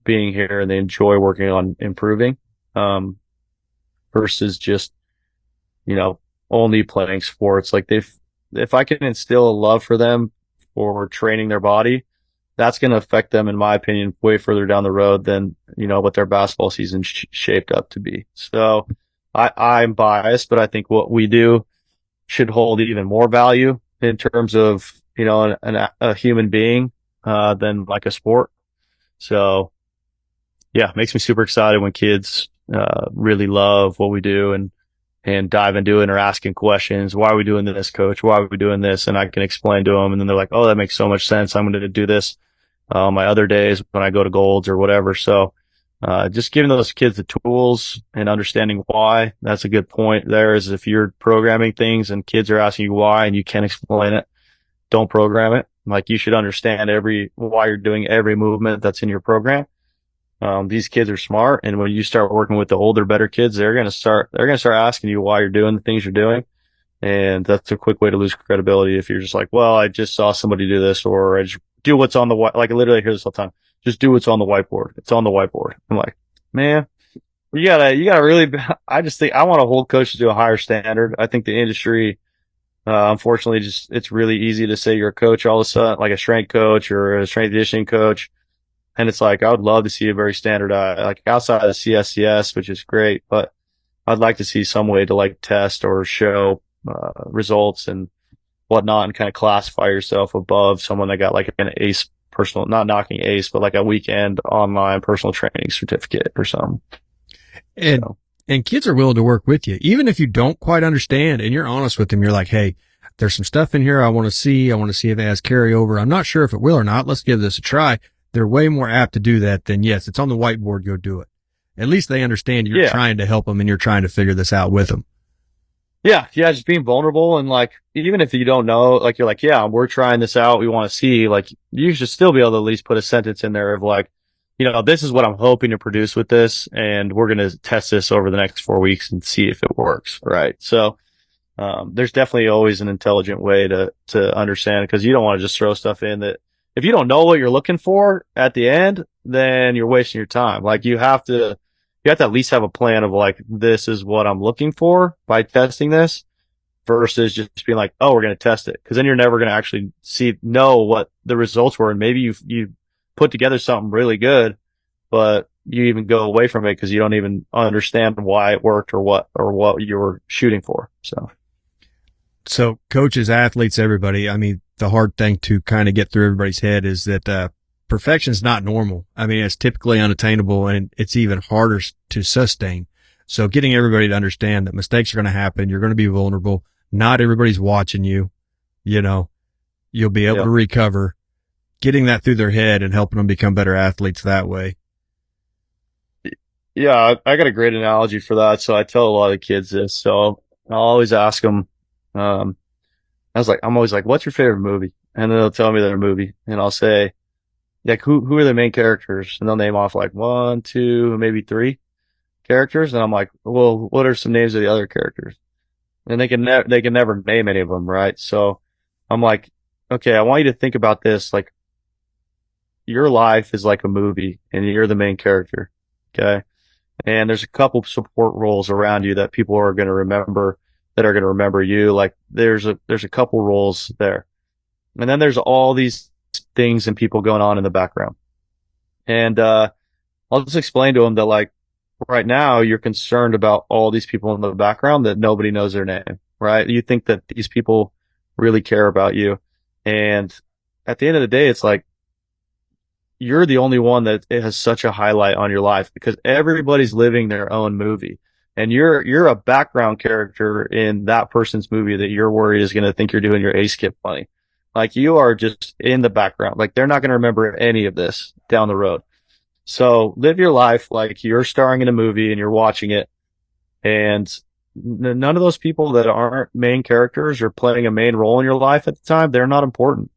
being here and they enjoy working on improving, versus just, only playing sports. Like, if I can instill a love for them for training their body, that's going to affect them, in my opinion, way further down the road than, what their basketball season shaped up to be. So I'm biased, but I think what we do should hold even more value in terms of, a human being, than like a sport. So yeah, it makes me super excited when kids, really love what we do and dive into it and are asking questions. Why are we doing this, coach? Why are we doing this? And I can explain to them. And then they're like, oh, that makes so much sense. I'm going to do this, my other days when I go to Golds or whatever. So, just giving those kids the tools and understanding why. That's a good point there, is if you're programming things and kids are asking you why and you can't explain it, don't program it. Like, you should understand why you're doing every movement that's in your program. These kids are smart, and when you start working with the older, better kids, they're going to start asking you why you're doing the things you're doing. And that's a quick way to lose credibility if you're just like, well, I just saw somebody do this, or I just do what's on the white. Like, I literally hear this all the time. Just do what's on the whiteboard. It's on the whiteboard. I'm like, man, you gotta really, I just think I want to hold coaches to a higher standard. I think the industry, unfortunately, it's really easy to say you're a coach all of a sudden, like a strength coach or a strength conditioning coach. And it's like, I would love to see a very standardized, like outside of the CSCS, which is great, but I'd like to see some way to like test or show, results and whatnot, and kind of classify yourself above someone that got like an ACE personal, not knocking ACE, but like a weekend online personal training certificate or something. And, and kids are willing to work with you. Even if you don't quite understand and you're honest with them, you're like, hey, there's some stuff in here I want to see. I want to see if it has carryover. I'm not sure if it will or not. Let's give this a try. They're way more apt to do that than, yes, it's on the whiteboard, go do it. At least they understand you're trying to help them and you're trying to figure this out with them. Yeah. Just being vulnerable. And like, even if you don't know, like, you're like, yeah, we're trying this out. We want to see, like, you should still be able to at least put a sentence in there of like, this is what I'm hoping to produce with this. And we're going to test this over the next 4 weeks and see if it works. Right. So, there's definitely always an intelligent way to understand, because you don't want to just throw stuff in that, if you don't know what you're looking for at the end, then you're wasting your time. Like, you have to at least have a plan of like, this is what I'm looking for by testing this, versus just being like, oh, we're going to test it. Cause then you're never going to actually know what the results were. And maybe you put together something really good, but you even go away from it because you don't even understand why it worked or what you were shooting for. So coaches, athletes, everybody, I mean, the hard thing to kind of get through everybody's head is that, perfection is not normal. I mean, it's typically unattainable, and it's even harder to sustain. So getting everybody to understand that mistakes are going to happen. You're going to be vulnerable. Not everybody's watching you. You'll be able to recover. Getting that through their head and helping them become better athletes that way. Yeah, I got a great analogy for that. So I tell a lot of kids this. So I'll always ask them, I'm always like, what's your favorite movie? And then they'll tell me their movie, and I'll say, like, who are the main characters? And they'll name off like 1, 2, maybe 3 characters. And I'm like, well, what are some names of the other characters? And they can never name any of them. Right. So I'm like, okay, I want you to think about this. Like, your life is like a movie and you're the main character. Okay. And there's a couple support roles around you that people are going to remember, that are going to remember you. Like, there's a couple roles there. And then there's all these things and people going on in the background. And, I'll just explain to them that, like, right now you're concerned about all these people in the background that nobody knows their name, right? You think that these people really care about you. And at the end of the day, it's like, you're the only one that it has such a highlight on your life, because everybody's living their own movie. And you're a background character in that person's movie that you're worried is going to think you're doing your A-skip money. Like, you are just in the background. Like, they're not going to remember any of this down the road. So live your life like you're starring in a movie and you're watching it. And none of those people that aren't main characters or playing a main role in your life at the time, they're not important.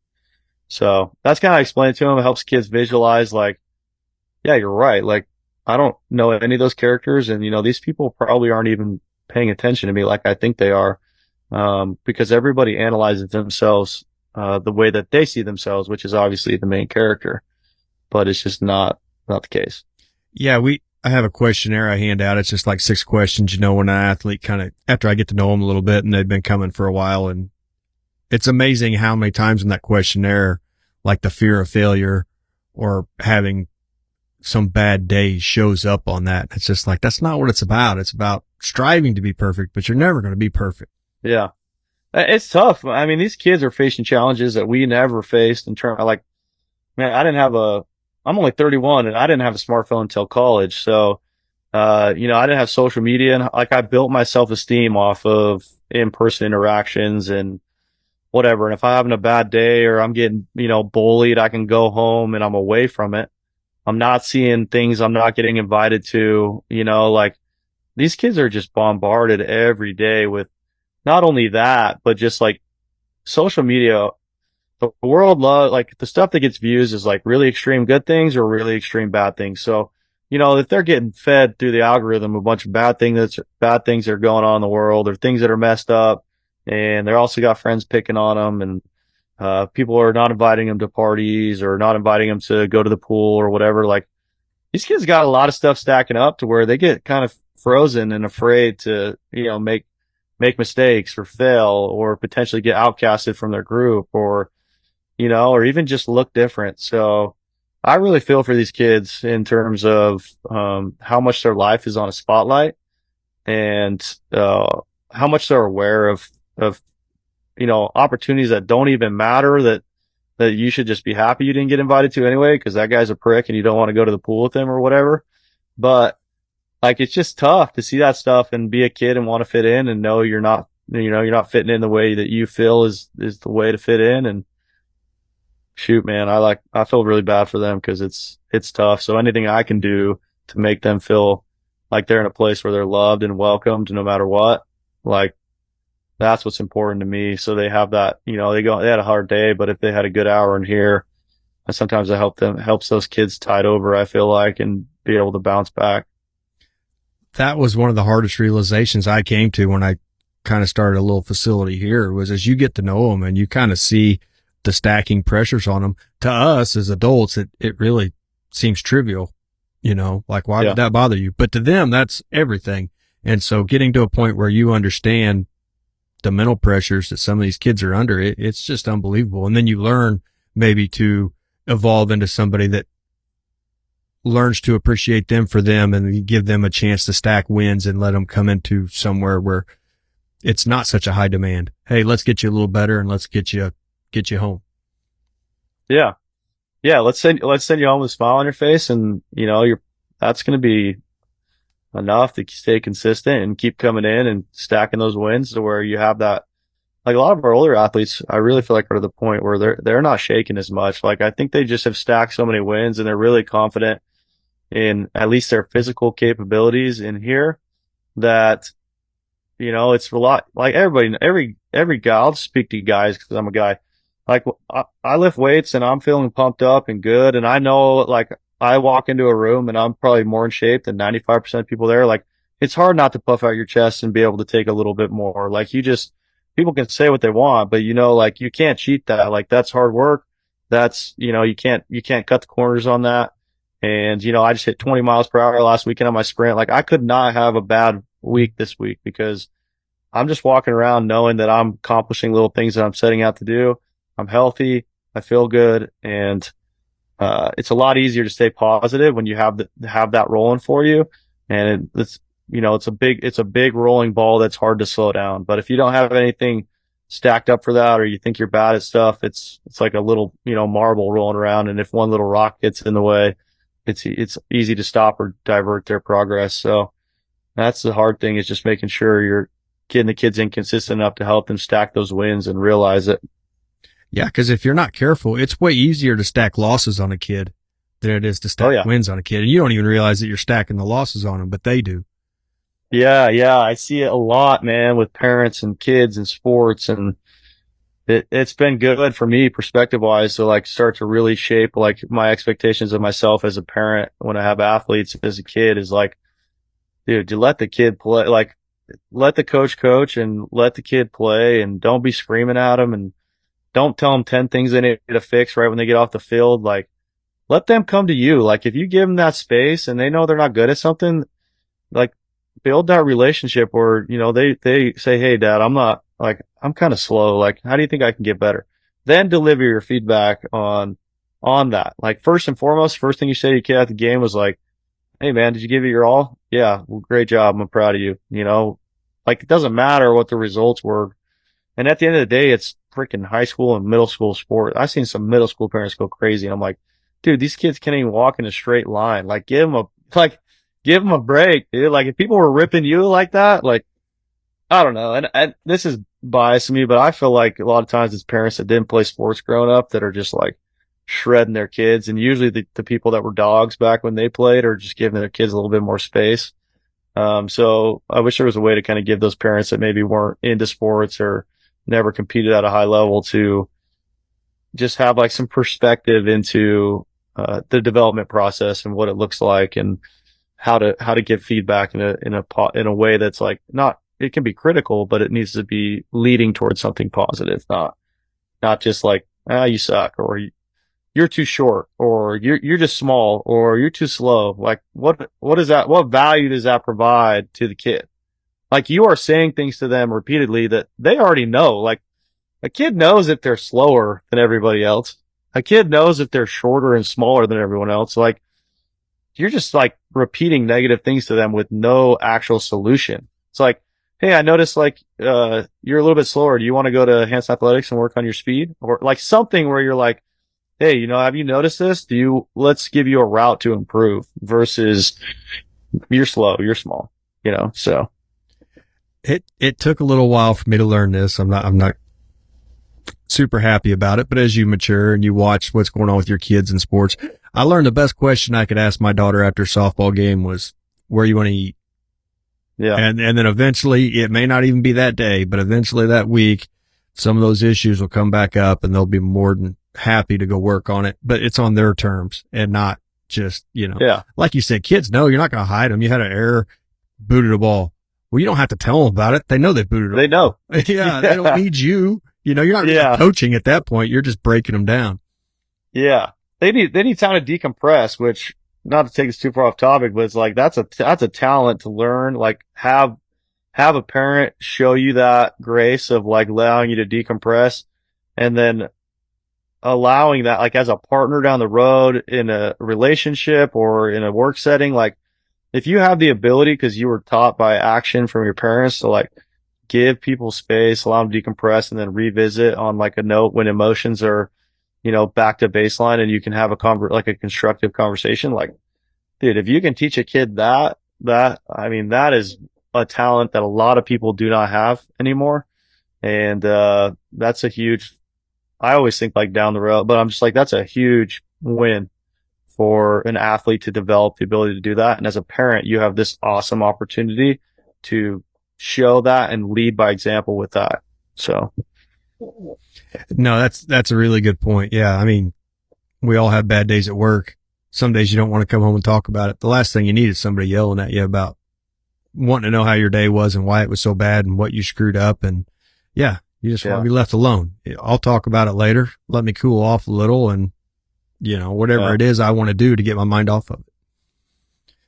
So that's kind of explained to them. It helps kids visualize like, yeah, you're right. Like, I don't know any of those characters, and these people probably aren't even paying attention to me like I think they are, because everybody analyzes themselves the way that they see themselves, which is obviously the main character, but it's just not the case. Yeah, I have a questionnaire I hand out. It's just like 6 questions, when an athlete kind of, after I get to know them a little bit and they've been coming for a while. And it's amazing how many times in that questionnaire, like the fear of failure or having some bad day shows up on that. It's just like, that's not what it's about. It's about striving to be perfect, but you're never going to be perfect. Yeah. It's tough. I mean, these kids are facing challenges that we never faced in terms of like, man, I'm only 31 and I didn't have a smartphone until college. So, I didn't have social media, and like I built my self-esteem off of in-person interactions and whatever. And if I'm having a bad day or I'm getting, bullied, I can go home and I'm away from it. I'm not seeing things I'm not getting invited to, like these kids are just bombarded every day with not only that, but just like social media. The world love like the stuff that gets views is like really extreme good things or really extreme bad things. So, if they're getting fed through the algorithm a bunch of bad things that are going on in the world or things that are messed up, and they're also got friends picking on them, and people are not inviting them to parties or not inviting them to go to the pool or whatever. Like these kids got a lot of stuff stacking up to where they get kind of frozen and afraid to, make mistakes or fail or potentially get outcasted from their group or even just look different. So I really feel for these kids in terms of, how much their life is on a spotlight and, how much they're aware of, opportunities that don't even matter that you should just be happy you didn't get invited to anyway, because that guy's a prick and you don't want to go to the pool with him or whatever. But like, it's just tough to see that stuff and be a kid and want to fit in and know you're not fitting in the way that you feel is the way to fit in. And shoot, man, I feel really bad for them because it's tough. So anything I can do to make them feel like they're in a place where they're loved and welcomed no matter what, like that's what's important to me. So they have that, they had a hard day, but if they had a good hour in here, sometimes it helps those kids tide over, I feel like, and be able to bounce back. That was one of the hardest realizations I came to when I kind of started a little facility here, was as you get to know them and you kind of see the stacking pressures on them. To us as adults, it really seems trivial, like why would that bother you? But to them, that's everything. And so getting to a point where you understand the mental pressures that some of these kids are under, it's just unbelievable. And then you learn maybe to evolve into somebody that learns to appreciate them for them and give them a chance to stack wins and let them come into somewhere where it's not such a high demand. Hey, let's get you a little better and let's get you home. Yeah. Yeah. Let's send you home with a smile on your face, and that's going to be enough to stay consistent and keep coming in and stacking those wins to where you have that. Like a lot of our older athletes, I really feel like are to the point where they're not shaking as much. Like I think they just have stacked so many wins and they're really confident in at least their physical capabilities in here that, it's a lot like every guy. I'll speak to you guys because I'm a guy. Like I lift weights and I'm feeling pumped up and good. And I know like I walk into a room and I'm probably more in shape than 95% of people there. Like it's hard not to puff out your chest and be able to take a little bit more. Like people can say what they want, but like you can't cheat that. Like that's hard work. That's, you can't cut the corners on that. And, I just hit 20 miles per hour last weekend on my sprint. Like I could not have a bad week this week because I'm just walking around knowing that I'm accomplishing little things that I'm setting out to do. I'm healthy. I feel good. And, it's a lot easier to stay positive when you have that rolling for you. And it's a big rolling ball that's hard to slow down. But if you don't have anything stacked up for that, or you think you're bad at stuff, it's like a little, marble rolling around. And if one little rock gets in the way, it's easy to stop or divert their progress. So that's the hard thing, is just making sure you're getting the kids inconsistent enough to help them stack those wins and realize it. Yeah. Cause if you're not careful, it's way easier to stack losses on a kid than it is to stack wins on a kid. And you don't even realize that you're stacking the losses on them, but they do. Yeah. I see it a lot, man, with parents and kids and sports, and it's been good for me perspective wise to like start to really shape like my expectations of myself as a parent when I have athletes as a kid is like, dude, you let the kid play, like let the coach and let the kid play and don't be screaming at them and don't tell them 10 things they need to fix right when they get off the field. Like let them come to you. Like if you give them that space and they know they're not good at something, like build that relationship where, they say, hey, dad, I'm not like, I'm kind of slow. Like, how do you think I can get better? Then deliver your feedback on that. Like first and foremost, first thing you say to your kid at the game was like, hey man, did you give it your all? Yeah. Well, great job. I'm proud of you. Like it doesn't matter what the results were. And at the end of the day, it's freaking high school and middle school sport. I've seen some middle school parents go crazy. And I'm like, dude, these kids can't even walk in a straight line. Like give them a break, dude. Like if people were ripping you like that, like, I don't know. And this is biased to me, but I feel like a lot of times it's parents that didn't play sports growing up that are just like shredding their kids. And usually the people that were dogs back when they played are just giving their kids a little bit more space. So I wish there was a way to kind of give those parents that maybe weren't into sports or never competed at a high level to just have like some perspective into, the development process and what it looks like and how to give feedback in a way that's like not, it can be critical, but it needs to be leading towards something positive, not just like, you suck or you're too short or you're just small or you're too slow. Like what is that? What value does that provide to the kid? Like you are saying things to them repeatedly that they already know. Like a kid knows if they're slower than everybody else. A kid knows if they're shorter and smaller than everyone else. Like you're just like repeating negative things to them with no actual solution. It's like, hey, I noticed like, you're a little bit slower. Do you want to go to Hansen Athletics and work on your speed or like something where you're like, hey, have you noticed this? Let's give you a route to improve versus you're slow, you're small, so. It took a little while for me to learn this. I'm not super happy about it, but as you mature and you watch what's going on with your kids in sports, I learned the best question I could ask my daughter after a softball game was, where you want to eat? Yeah. And then eventually it may not even be that day, but eventually that week, some of those issues will come back up and they'll be more than happy to go work on it, but it's on their terms and not just, like you said, kids know you're not going to hide them. You had an error, booted a ball. Well, you don't have to tell them about it. They know they booted it. They know. Yeah. They don't need you. You're not really coaching at that point. You're just breaking them down. Yeah. They need time to decompress, which not to take this too far off topic, but it's like, that's a talent to learn. Like have a parent show you that grace of like allowing you to decompress and then allowing that like as a partner down the road in a relationship or in a work setting. Like if you have the ability, cause you were taught by action from your parents to like give people space, allow them to decompress and then revisit on like a note when emotions are, back to baseline and you can have like a constructive conversation. Like, dude, if you can teach a kid that is a talent that a lot of people do not have anymore. And, that's a huge, I always think like down the road, but I'm just like, that's a huge win for an athlete to develop the ability to do that. And as a parent, you have this awesome opportunity to show that and lead by example with that. So. No, that's a really good point. Yeah. I mean, we all have bad days at work. Some days you don't want to come home and talk about it. The last thing you need is somebody yelling at you about wanting to know how your day was and why it was so bad and what you screwed up. And yeah, you just want to be left alone. I'll talk about it later. Let me cool off a little and, whatever it is I want to do to get my mind off of it.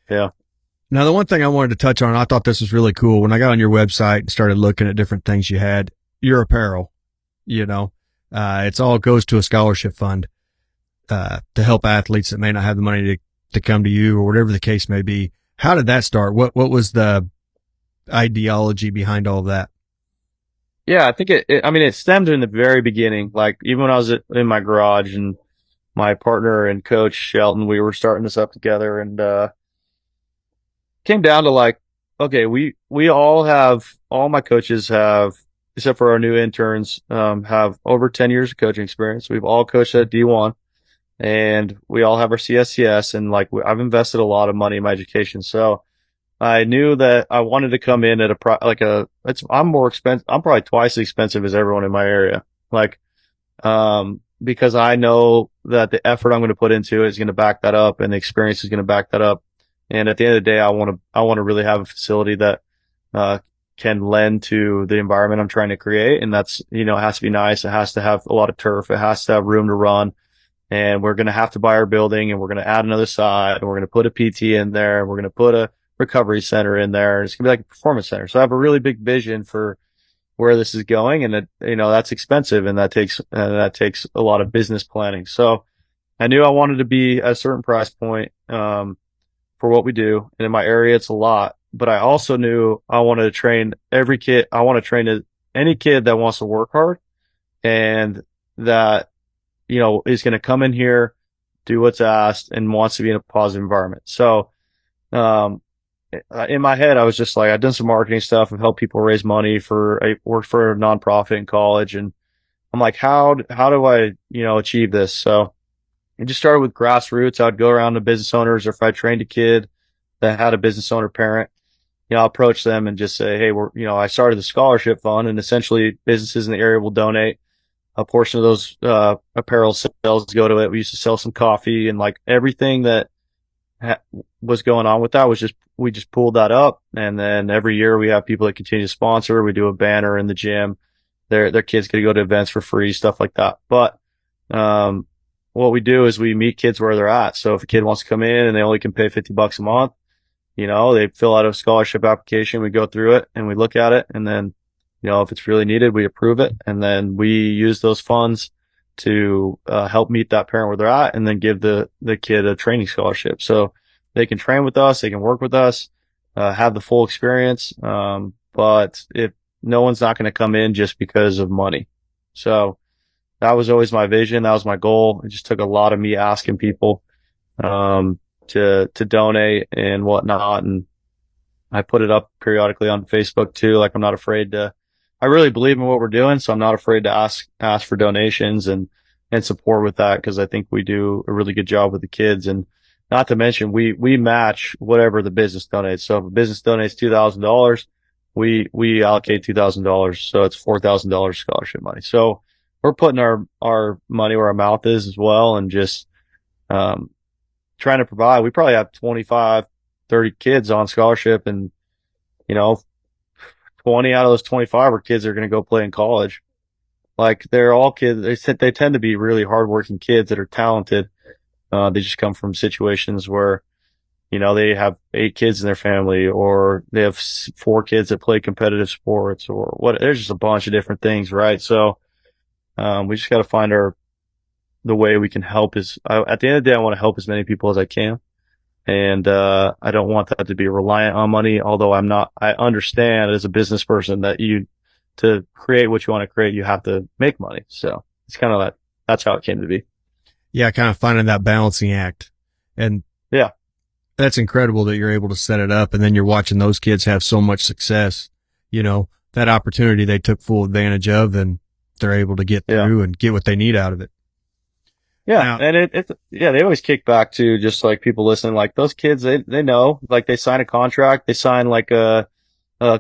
Yeah. Now, the one thing I wanted to touch on, I thought this was really cool. When I got on your website and started looking at different things you had, your apparel, it's all goes to a scholarship fund, to help athletes that may not have the money to come to you or whatever the case may be. How did that start? What was the ideology behind all of that? Yeah, I think it stemmed in the very beginning. Like even when I was in my garage and my partner and coach Shelton, we were starting this up together and, came down to like, okay, all my coaches have, except for our new interns, have over 10 years of coaching experience. We've all coached at D1 and we all have our CSCS and like I've invested a lot of money in my education. So I knew that I wanted to come in at I'm more expensive. I'm probably twice as expensive as everyone in my area. Like, because I know that the effort I'm going to put into it is going to back that up and the experience is going to back that up. And at the end of the day, I want to really have a facility that, uh, can lend to the environment I'm trying to create. And that's, it has to be nice. It has to have a lot of turf. It has to have room to run. And we're going to have to buy our building and we're going to add another side and we're going to put a PT in there and we're going to put a recovery center in there. It's going to be like a performance center. So I have a really big vision for where this is going, and that's expensive, and that takes a lot of business planning. So I knew I wanted to be at a certain price point for what we do, and in my area it's a lot. But I also knew I wanted to train every kid. I want to train any kid that wants to work hard and that is going to come in here, do what's asked, and wants to be in a positive environment. So um, in my head, I was just like, I'd done some marketing stuff and helped people raise money I worked for a nonprofit in college. And I'm like, how do I, achieve this? So it just started with grassroots. I'd go around to business owners, or if I trained a kid that had a business owner parent, I'll approach them and just say, hey, I started the scholarship fund, and essentially businesses in the area will donate a portion of those, apparel sales go to it. We used to sell some coffee, and like everything that was going on with that was we just pulled that up. And then every year we have people that continue to sponsor. We do a banner in the gym. Their kids get to go to events for free, stuff like that. But, what we do is we meet kids where they're at. So if a kid wants to come in and they only can pay $50 a month, they fill out a scholarship application. We go through it and we look at it. And then, if it's really needed, we approve it. And then we use those funds to help meet that parent where they're at, and then give the kid a training scholarship. So they can train with us, they can work with us, have the full experience. But if no one's not going to come in just because of money. So that was always my vision. That was my goal. It just took a lot of me asking people, to donate and whatnot. And I put it up periodically on Facebook too. Like, I really believe in what we're doing, so I'm not afraid to ask for donations and support with that, because I think we do a really good job with the kids. And not to mention, we match whatever the business donates. So if a business donates $2,000, we allocate $2,000. So it's $4,000 scholarship money. So we're putting our money where our mouth is as well, and just trying to provide. We probably have 25, 30 kids on scholarship, and 20 out of those 25 are kids that are going to go play in college. Like, they're all kids. They tend to be really hardworking kids that are talented. They just come from situations where, they have 8 kids in their family, or they have 4 kids that play competitive sports, or what. There's just a bunch of different things, right? So, we just got to find the way we can help at the end of the day, I want to help as many people as I can. And, I don't want that to be reliant on money, although I understand as a business person that to create what you want to create, you have to make money. So it's kind of that's how it came to be. Yeah. Kind of finding that balancing act. And yeah, that's incredible that you're able to set it up, and then you're watching those kids have so much success. That opportunity they took full advantage of, and they're able to get through and get what they need out of it. Yeah. Now, and they always kick back to, just like people listening, like those kids, they know, like, they sign a contract, they sign like a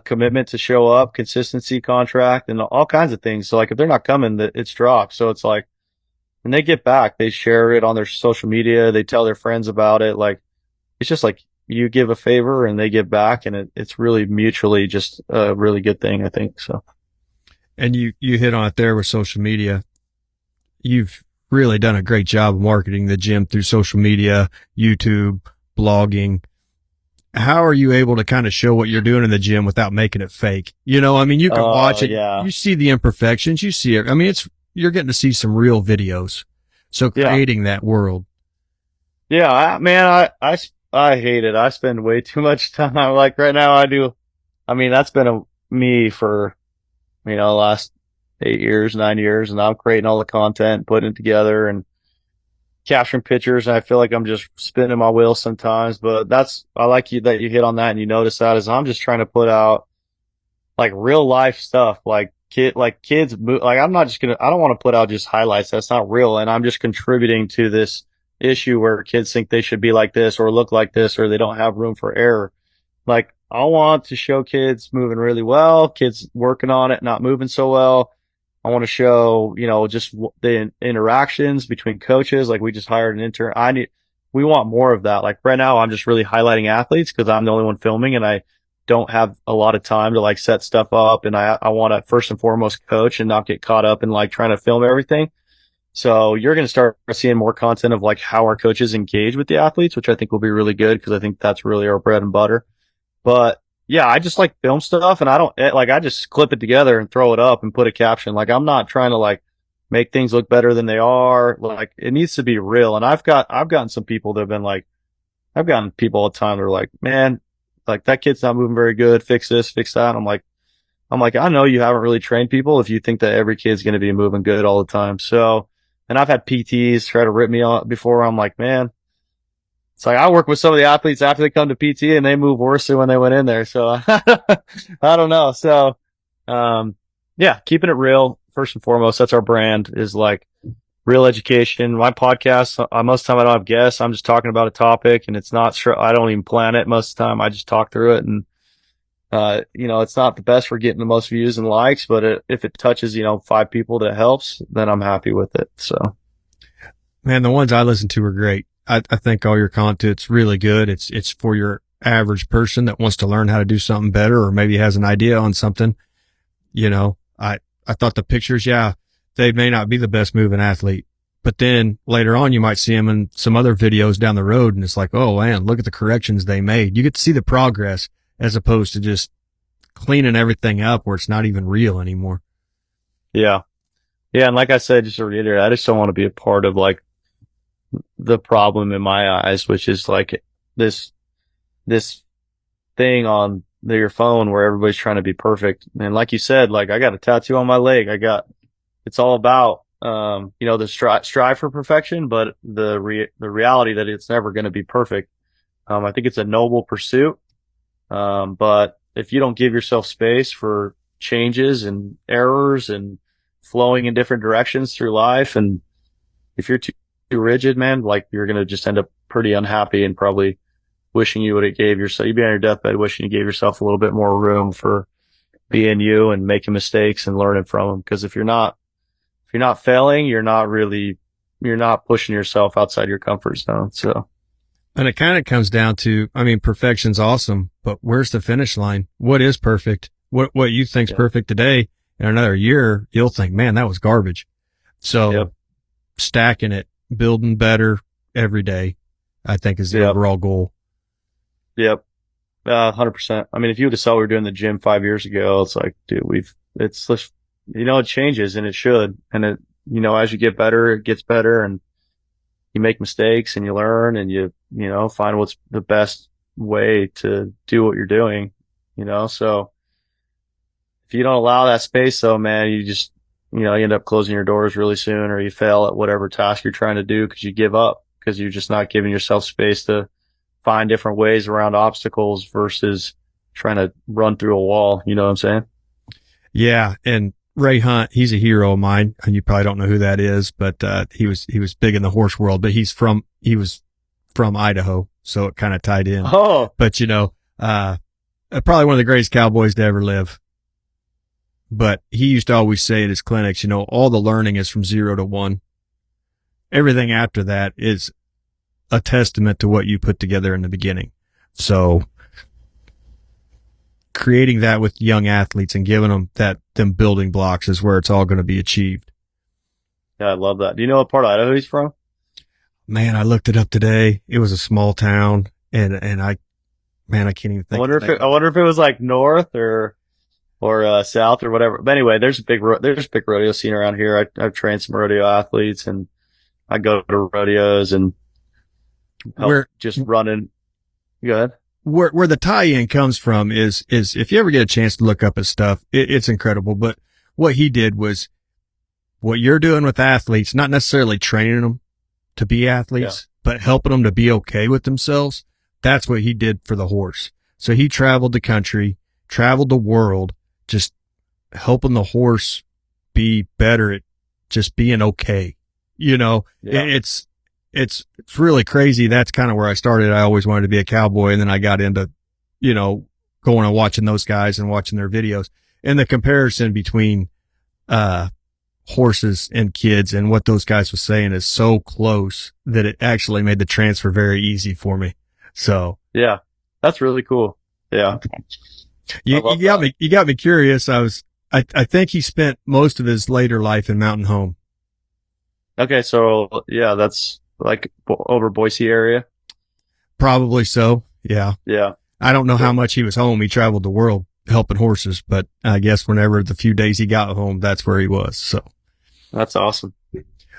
commitment to show up, consistency contract, and all kinds of things. So like, if they're not coming, it's dropped. So it's like, when they get back, they share it on their social media, they tell their friends about it. Like, it's just like, you give a favor and they give back, and it's really mutually just a really good thing, I think. So. And you hit on it there with social media. You've really done a great job of marketing the gym through social media, YouTube, blogging. How are you able to kind of show what you're doing in the gym without making it fake? You can watch it. Yeah. You see the imperfections. You see it. I mean, you're getting to see some real videos. So creating that world. Yeah, man, I hate it. I spend way too much time. Like, right now I do. I mean, that's been me for, last 8 years, 9 years, and I'm creating all the content, putting it together and capturing pictures. And I feel like I'm just spinning my wheels sometimes, but I like that you hit on that and you notice that, is I'm just trying to put out like real life stuff, like kids, like, I don't want to put out just highlights. That's not real. And I'm just contributing to this issue where kids think they should be like this or look like this, or they don't have room for error. Like, I want to show kids moving really well, kids working on it, not moving so well. I want to show, just the interactions between coaches. Like, we just hired an intern. We want more of that. Like, right now, I'm just really highlighting athletes because I'm the only one filming and I don't have a lot of time to like set stuff up. And I want to first and foremost coach and not get caught up in like trying to film everything. So you're going to start seeing more content of like how our coaches engage with the athletes, which I think will be really good because I think that's really our bread and butter. But yeah, I just like film stuff and I just clip it together and throw it up and put a caption. Like, I'm not trying to like make things look better than they are. Like, it needs to be real. And I've gotten some people that have been like, I've gotten people all the time that are like, man, like that kid's not moving very good. Fix this, fix that. I'm like, I know you haven't really trained people if you think that every kid's going to be moving good all the time. So, and I've had PTs try to rip me off before. I'm like, man, it's like I work with some of the athletes after they come to PT and they move worse than when they went in there. So I don't know. So, yeah, keeping it real first and foremost. That's our brand, is like real education. My podcast, most of the time I don't have guests. I'm just talking about a topic and it's not sure. I don't even plan it most of the time. I just talk through it and, it's not the best for getting the most views and likes, but if it touches, 5 people that helps, then I'm happy with it. So, Man, the ones I listen to are great. I think all your content's really good. It's for your average person that wants to learn how to do something better or maybe has an idea on something. I thought the pictures, yeah, they may not be the best moving athlete, but then later on you might see them in some other videos down the road and it's like, oh man, look at the corrections they made. You get to see the progress as opposed to just cleaning everything up where it's not even real anymore. yeah. Yeah. And like I said, just to reiterate, I just don't want to be a part of like the problem in my eyes, which is like this thing on your phone where everybody's trying to be perfect. And like you said, like I got a tattoo on my leg. It's all about, the strive for perfection, but the reality that it's never going to be perfect. I think it's a noble pursuit. But if you don't give yourself space for changes and errors and flowing in different directions through life, and if you're too rigid, man, like you're going to just end up pretty unhappy and probably wishing you would have gave yourself, you'd be on your deathbed wishing you gave yourself a little bit more room for being you and making mistakes and learning from them. Cause if you're not failing, you're not pushing yourself outside your comfort zone. So. And it kind of comes down to, perfection's awesome, but where's the finish line? What is perfect? What you think's perfect today, in another year, you'll think, man, that was garbage. So stacking it, building better every day, I think is the overall goal. Yep. 100%. If you would have saw what we were doing in the gym 5 years ago, it's like, dude, it changes and it should. And it, as you get better, it gets better and you make mistakes and you learn and you find what's the best way to do what you're doing, so if you don't allow that space though, man, you just, you end up closing your doors really soon or you fail at whatever task you're trying to do because you give up because you're just not giving yourself space to find different ways around obstacles versus trying to run through a wall. You know what I'm saying? Yeah. And Ray Hunt, he's a hero of mine. You probably don't know who that is, but he was big in the horse world, but he was from Idaho, so it kind of tied in. Oh, but probably one of the greatest cowboys to ever live. But he used to always say at his clinics, all the learning is from 0 to 1. Everything after that is a testament to what you put together in the beginning. So creating that with young athletes and giving them building blocks is where it's all going to be achieved. Yeah, I love that. Do you know what part of Idaho he's from? Man, I looked it up today. It was a small town and I can't even think. I wonder if it was like north or south or whatever. But anyway, there's a big rodeo scene around here. I've trained some rodeo athletes and I go to rodeos and just running. Go ahead. Where the tie-in comes from is if you ever get a chance to look up his stuff, it's incredible. But what he did was what you're doing with athletes, not necessarily training them to be athletes, but helping them to be okay with themselves. That's what he did for the horse. So he traveled the country, traveled the world, just helping the horse be better at just being okay. It's really crazy. That's kind of where I started. I always wanted to be a cowboy, and then I got into, going and watching those guys and watching their videos, and the comparison between, horses and kids and what those guys were saying is so close that it actually made the transfer very easy for me. So Yeah, that's really cool. Yeah. you got me curious. I think he spent most of his later life in Mountain Home. Okay. So yeah, that's like over Boise area. Probably so. Yeah. Yeah. I don't know how much he was home. He traveled the world helping horses, but I guess whenever the few days he got home, that's where he was. So That's awesome.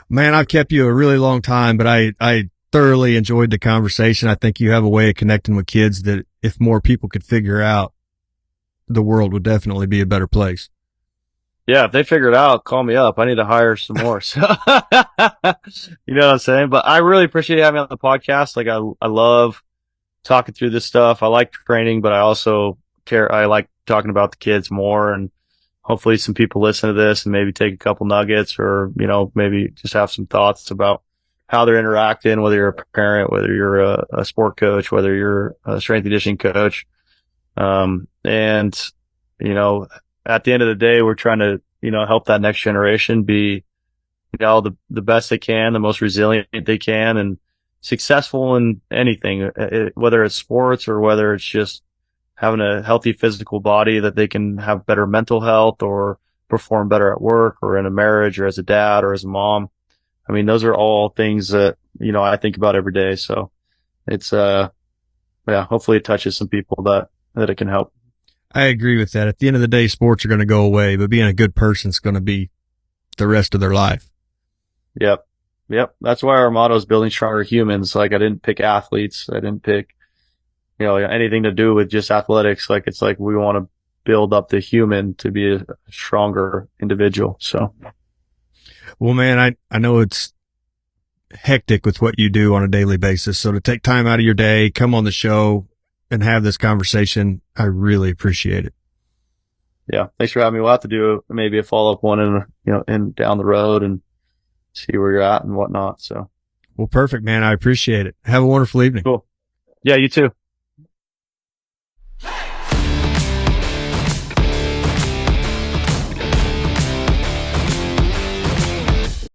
man, I've kept you a really long time, but I thoroughly enjoyed the conversation. I think you have a way of connecting with kids that if more people could figure out, the world would definitely be a better place. Yeah, if they figure it out, call me up. I need to hire some more. So, you know what I'm saying? But I really appreciate having me on the podcast. Like I love talking through this stuff. I like training, but I also I like talking about the kids more, and hopefully some people listen to this and maybe take a couple nuggets, or, maybe just have some thoughts about how they're interacting, whether you're a parent, whether you're a sport coach, whether you're a strength and conditioning coach. And, at the end of the day, we're trying to, help that next generation be, the best they can, the most resilient they can, and successful in anything, whether it's sports or whether it's just having a healthy physical body, that they can have better mental health or perform better at work or in a marriage or as a dad or as a mom. I mean, those are all things that, I think about every day. So it's, hopefully it touches some people that it can help. I agree with that. At the end of the day, sports are going to go away, but being a good person is going to be the rest of their life. Yep. That's why our motto is building stronger humans. Like, I didn't pick athletes. I didn't pick, anything to do with just athletics. Like, it's like we want to build up the human to be a stronger individual. So, well, man, I know it's hectic with what you do on a daily basis. So to take time out of your day, come on the show and have this conversation, I really appreciate it. Yeah. Thanks for having me. We'll have to do maybe a follow-up one in down the road and see where you're at and whatnot. So, well, perfect, man. I appreciate it. Have a wonderful evening. Cool. Yeah, you too.